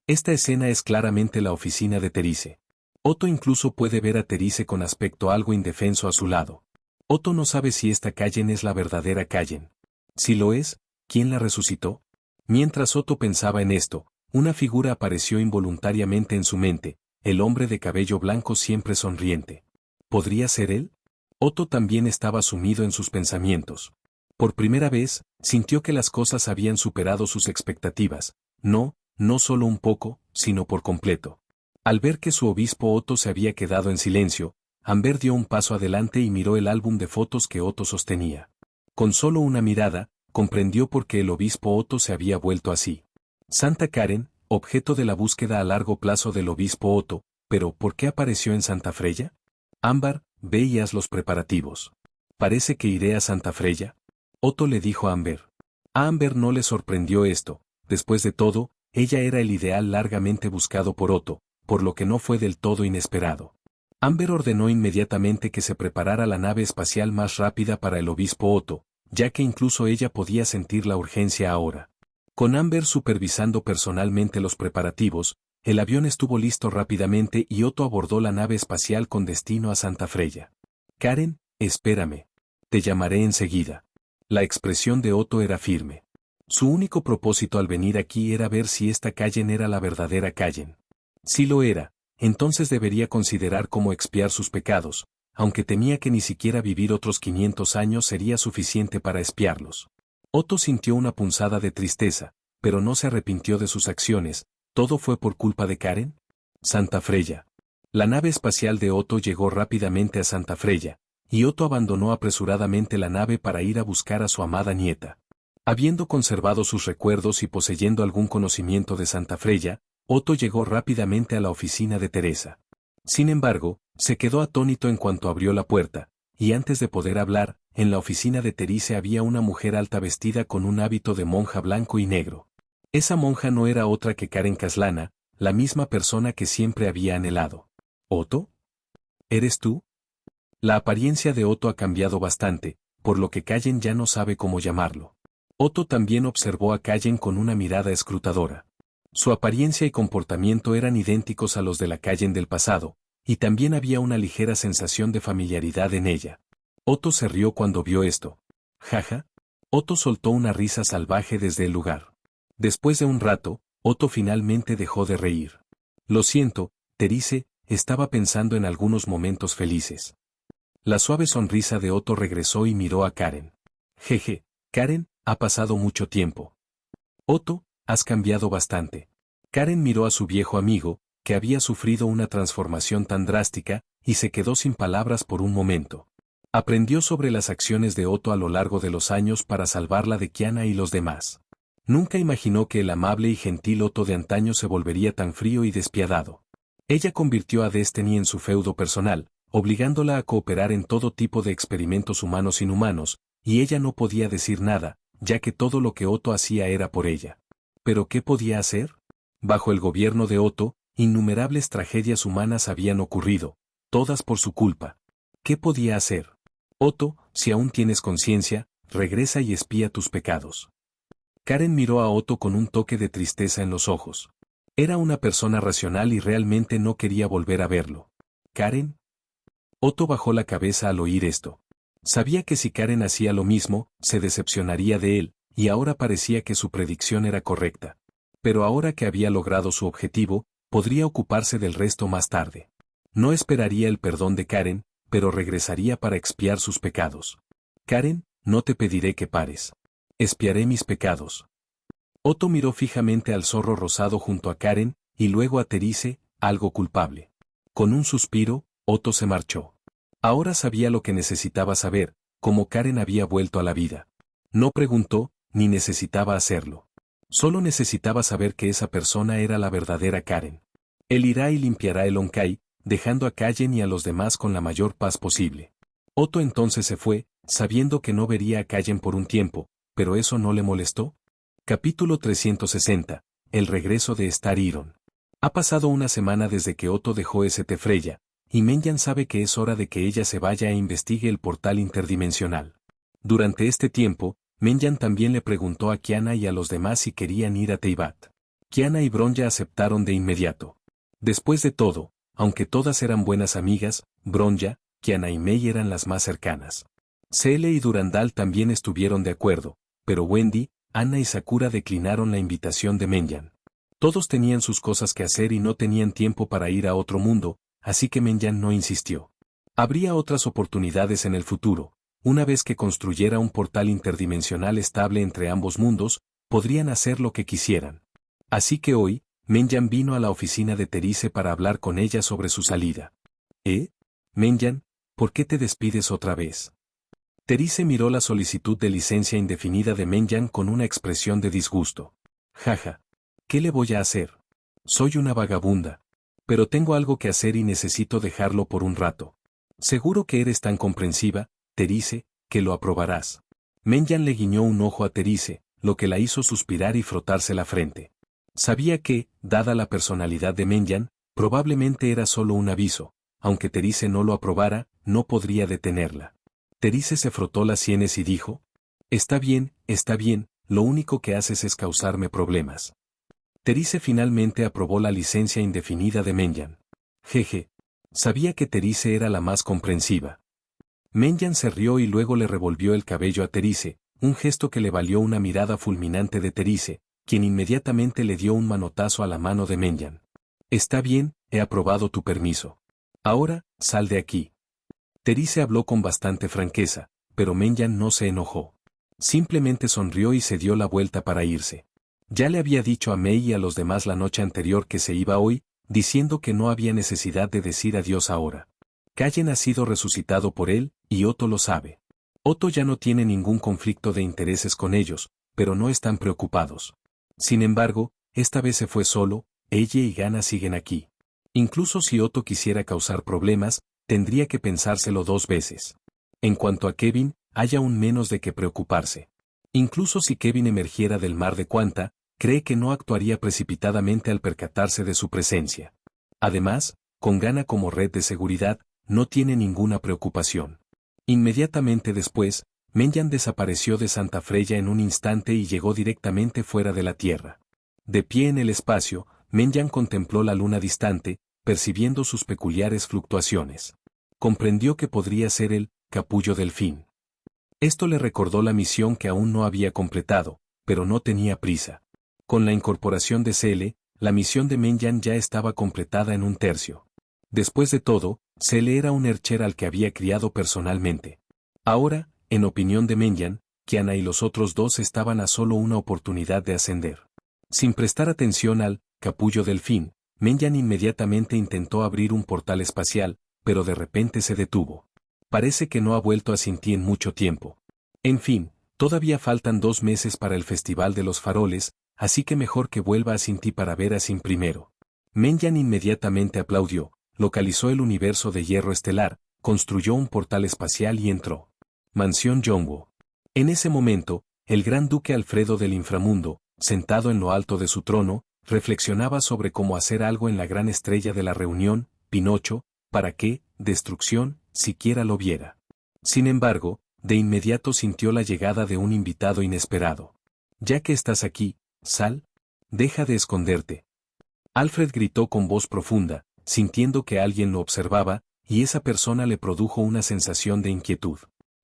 Esta escena es claramente la oficina de Therese. Otto incluso puede ver a Therese con aspecto algo indefenso a su lado. Otto no sabe si esta Kallen es la verdadera Kallen. Si lo es, ¿quién la resucitó? Mientras Otto pensaba en esto, una figura apareció involuntariamente en su mente, el hombre de cabello blanco siempre sonriente. ¿Podría ser él? Otto también estaba sumido en sus pensamientos. Por primera vez, sintió que las cosas habían superado sus expectativas, no solo un poco, sino por completo. Al ver que su obispo Otto se había quedado en silencio, Amber dio un paso adelante y miró el álbum de fotos que Otto sostenía. Con solo una mirada, comprendió por qué el obispo Otto se había vuelto así. Santa Karen, objeto de la búsqueda a largo plazo del obispo Otto, pero ¿por qué apareció en Santa Freya? Ámbar, ve y haz los preparativos. Parece que iré a Santa Freya. Otto le dijo a Amber. A Amber no le sorprendió esto, después de todo, ella era el ideal largamente buscado por Otto, por lo que no fue del todo inesperado. Amber ordenó inmediatamente que se preparara la nave espacial más rápida para el obispo Otto, ya que incluso ella podía sentir la urgencia ahora. Con Amber supervisando personalmente los preparativos, el avión estuvo listo rápidamente y Otto abordó la nave espacial con destino a Santa Freya. Karen, espérame. Te llamaré enseguida. La expresión de Otto era firme. Su único propósito al venir aquí era ver si esta Kallen era la verdadera Kallen. Si lo era, entonces debería considerar cómo expiar sus pecados, aunque temía que ni siquiera vivir otros 500 años sería suficiente para expiarlos. Otto sintió una punzada de tristeza, pero no se arrepintió de sus acciones. ¿Todo fue por culpa de Karen? Santa Freya. La nave espacial de Otto llegó rápidamente a Santa Freya, y Otto abandonó apresuradamente la nave para ir a buscar a su amada nieta. Habiendo conservado sus recuerdos y poseyendo algún conocimiento de Santa Freya, Otto llegó rápidamente a la oficina de Teresa. Sin embargo, se quedó atónito en cuanto abrió la puerta, y antes de poder hablar, en la oficina de Therese había una mujer alta vestida con un hábito de monja blanco y negro. Esa monja no era otra que Karen Kaslana, la misma persona que siempre había anhelado. ¿Otto? ¿Eres tú? La apariencia de Otto ha cambiado bastante, por lo que Kallen ya no sabe cómo llamarlo. Otto también observó a Kallen con una mirada escrutadora. Su apariencia y comportamiento eran idénticos a los de la Kallen del pasado, y también había una ligera sensación de familiaridad en ella. Otto se rió cuando vio esto. Jaja. Otto soltó una risa salvaje desde el lugar. Después de un rato, Otto finalmente dejó de reír. Lo siento, Therese, estaba pensando en algunos momentos felices. La suave sonrisa de Otto regresó y miró a Karen. Jeje, Karen, ha pasado mucho tiempo. Otto, has cambiado bastante. Karen miró a su viejo amigo, que había sufrido una transformación tan drástica, y se quedó sin palabras por un momento. Aprendió sobre las acciones de Otto a lo largo de los años para salvarla de Kiana y los demás. Nunca imaginó que el amable y gentil Otto de antaño se volvería tan frío y despiadado. Ella convirtió a Destiny en su feudo personal, obligándola a cooperar en todo tipo de experimentos humanos-inhumanos, y ella no podía decir nada, ya que todo lo que Otto hacía era por ella. ¿Pero qué podía hacer? Bajo el gobierno de Otto, innumerables tragedias humanas habían ocurrido, todas por su culpa. ¿Qué podía hacer? Otto, si aún tienes conciencia, regresa y espía tus pecados. Karen miró a Otto con un toque de tristeza en los ojos. Era una persona racional y realmente no quería volver a verlo. ¿Karen? Otto bajó la cabeza al oír esto. Sabía que si Karen hacía lo mismo, se decepcionaría de él, y ahora parecía que su predicción era correcta. Pero ahora que había logrado su objetivo, podría ocuparse del resto más tarde. No esperaría el perdón de Karen, pero regresaría para expiar sus pecados. Karen, no te pediré que pares. Expiaré mis pecados. Otto miró fijamente al zorro rosado junto a Karen, y luego a Therese, algo culpable. Con un suspiro, Otto se marchó. Ahora sabía lo que necesitaba saber, cómo Karen había vuelto a la vida. No preguntó, ni necesitaba hacerlo. Solo necesitaba saber que esa persona era la verdadera Karen. Él irá y limpiará el Onkai, dejando a Kallen y a los demás con la mayor paz posible. Otto entonces se fue, sabiendo que no vería a Kallen por un tiempo, pero eso no le molestó. Capítulo 360. el regreso de Star Iron. Ha pasado una semana desde que Otto dejó St. Freya, y Menjan sabe que es hora de que ella se vaya e investigue el portal interdimensional. Durante este tiempo, Menjan también le preguntó a Kiana y a los demás si querían ir a Teyvat. Kiana y Bronja aceptaron de inmediato. Después de todo, aunque todas eran buenas amigas, Bronja, Kiana y Mei eran las más cercanas. Cele y Durandal también estuvieron de acuerdo, pero Wendy, Anna y Sakura declinaron la invitación de Menjan. Todos tenían sus cosas que hacer y no tenían tiempo para ir a otro mundo, así que Menjan no insistió. Habría otras oportunidades en el futuro. Una vez que construyera un portal interdimensional estable entre ambos mundos, podrían hacer lo que quisieran. Así que hoy, Menjan vino a la oficina de Therese para hablar con ella sobre su salida. Menjan, ¿por qué te despides otra vez? Therese miró la solicitud de licencia indefinida de Menjan con una expresión de disgusto. Jaja. ¿Qué le voy a hacer? Soy una vagabunda. Pero tengo algo que hacer y necesito dejarlo por un rato. Seguro que eres tan comprensiva, Therese, que lo aprobarás. Menjan le guiñó un ojo a Therese, lo que la hizo suspirar y frotarse la frente. Sabía que, dada la personalidad de Menjan, probablemente era solo un aviso, aunque Therese no lo aprobara, no podría detenerla. Therese se frotó las sienes y dijo: está bien, lo único que haces es causarme problemas. Therese finalmente aprobó la licencia indefinida de Menjan. Jeje. Sabía que Therese era la más comprensiva. Menjan se rió y luego le revolvió el cabello a Therese, un gesto que le valió una mirada fulminante de Therese, quien inmediatamente le dio un manotazo a la mano de Menjan. Está bien, he aprobado tu permiso. Ahora, sal de aquí. Therese habló con bastante franqueza, pero Menjan no se enojó. Simplemente sonrió y se dio la vuelta para irse. Ya le había dicho a Mei y a los demás la noche anterior que se iba hoy, diciendo que no había necesidad de decir adiós ahora. Kallen ha sido resucitado por él, y Otto lo sabe. Otto ya no tiene ningún conflicto de intereses con ellos, pero no están preocupados. Sin embargo, esta vez se fue solo, ella y Gana siguen aquí. Incluso si Otto quisiera causar problemas, tendría que pensárselo 2 veces. En cuanto a Kevin, hay aún menos de qué preocuparse. Incluso si Kevin emergiera del mar de Quanta, cree que no actuaría precipitadamente al percatarse de su presencia. Además, con Gana como red de seguridad, no tiene ninguna preocupación. Inmediatamente después, Menjan desapareció de Santa Freya en un instante y llegó directamente fuera de la Tierra. De pie en el espacio, Menjan contempló la luna distante, percibiendo sus peculiares fluctuaciones. Comprendió que podría ser el capullo del fin. Esto le recordó la misión que aún no había completado, pero no tenía prisa. Con la incorporación de Cele, la misión de Menjan ya estaba completada en 1/3. Después de todo, Cele era un Ercher al que había criado personalmente. Ahora, en opinión de Menjan, Kiana y los otros 2 estaban a solo una oportunidad de ascender. Sin prestar atención al capullo del fin, Menjan inmediatamente intentó abrir un portal espacial, pero de repente se detuvo. Parece que no ha vuelto a Sinti en mucho tiempo. En fin, todavía faltan 2 meses para el Festival de los Faroles, así que mejor que vuelva a Sinti para ver a Sin primero. Menjan inmediatamente aplaudió, localizó el universo de hierro estelar, construyó un portal espacial y entró. Mansión Yonwo. En ese momento, el gran duque Alfredo del inframundo, sentado en lo alto de su trono, reflexionaba sobre cómo hacer algo en la gran estrella de la reunión, Pinocho, para que, destrucción, siquiera lo viera. Sin embargo, de inmediato sintió la llegada de un invitado inesperado. Ya que estás aquí, sal, deja de esconderte. Alfred gritó con voz profunda, sintiendo que alguien lo observaba, y esa persona le produjo una sensación de inquietud.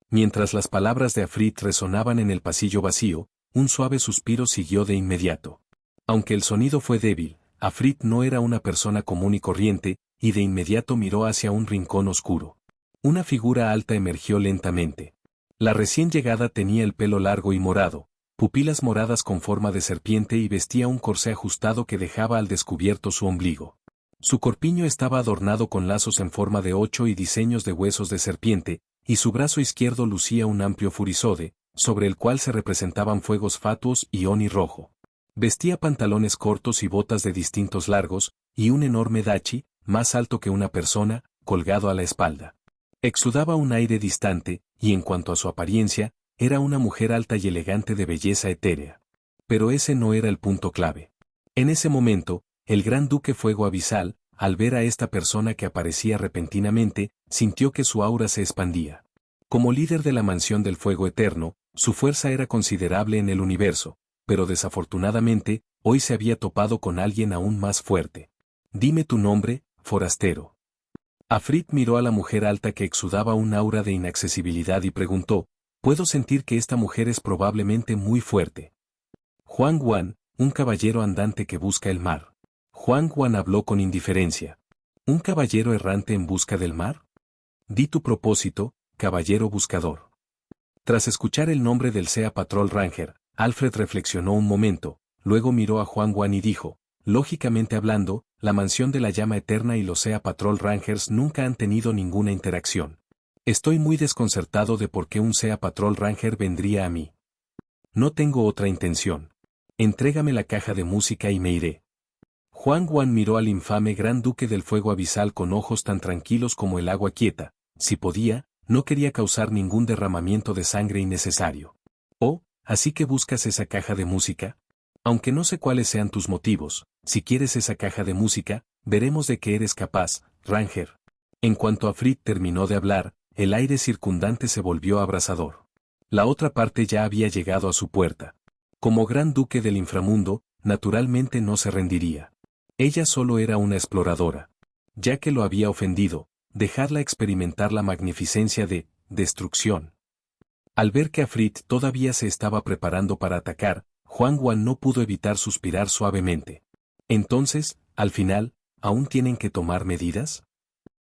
Mientras las palabras de Afrit resonaban en el pasillo vacío, un suave suspiro siguió de inmediato. Aunque el sonido fue débil, Afrit no era una persona común y corriente, y de inmediato miró hacia un rincón oscuro. Una figura alta emergió lentamente. La recién llegada tenía el pelo largo y morado, pupilas moradas con forma de serpiente y vestía un corsé ajustado que dejaba al descubierto su ombligo. Su corpiño estaba adornado con lazos en forma de 8 y diseños de huesos de serpiente, y su brazo izquierdo lucía un amplio furisode, sobre el cual se representaban fuegos fatuos y oni rojo. Vestía pantalones cortos y botas de distintos largos, y un enorme dachi, más alto que una persona, colgado a la espalda. Exudaba un aire distante, y en cuanto a su apariencia, era una mujer alta y elegante de belleza etérea. Pero ese no era el punto clave. En ese momento, el gran duque Fuego Abisal, al ver a esta persona que aparecía repentinamente, sintió que su aura se expandía. Como líder de la mansión del fuego eterno, su fuerza era considerable en el universo, pero desafortunadamente, hoy se había topado con alguien aún más fuerte. Dime tu nombre, forastero. Afrit miró a la mujer alta que exudaba un aura de inaccesibilidad y preguntó, puedo sentir que esta mujer es probablemente muy fuerte. Juan Guan, un caballero andante que busca el mar. Juan Guan habló con indiferencia. ¿Un caballero errante en busca del mar? Di tu propósito, caballero buscador. Tras escuchar el nombre del Sea Patrol Ranger, Alfred reflexionó un momento, luego miró a Juan Guan y dijo, lógicamente hablando, la mansión de la llama eterna y los Sea Patrol Rangers nunca han tenido ninguna interacción. Estoy muy desconcertado de por qué un Sea Patrol Ranger vendría a mí. No tengo otra intención. Entrégame la caja de música y me iré. Juan Guan miró al infame gran duque del fuego abisal con ojos tan tranquilos como el agua quieta. Si podía, no quería causar ningún derramamiento de sangre innecesario. Oh, ¿así que buscas esa caja de música? Aunque no sé cuáles sean tus motivos, si quieres esa caja de música, veremos de qué eres capaz, Ranger. En cuanto Afrit terminó de hablar, el aire circundante se volvió abrasador. La otra parte ya había llegado a su puerta. Como gran duque del inframundo, naturalmente no se rendiría. Ella solo era una exploradora. Ya que lo había ofendido, dejarla experimentar la magnificencia de destrucción. Al ver que Afrit todavía se estaba preparando para atacar, Juan Guan no pudo evitar suspirar suavemente. Entonces, al final, ¿aún tienen que tomar medidas?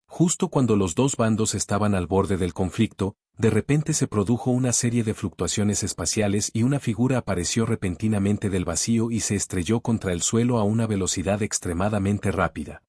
Justo cuando los dos bandos estaban al borde del conflicto, de repente se produjo una serie de fluctuaciones espaciales y una figura apareció repentinamente del vacío y se estrelló contra el suelo a una velocidad extremadamente rápida.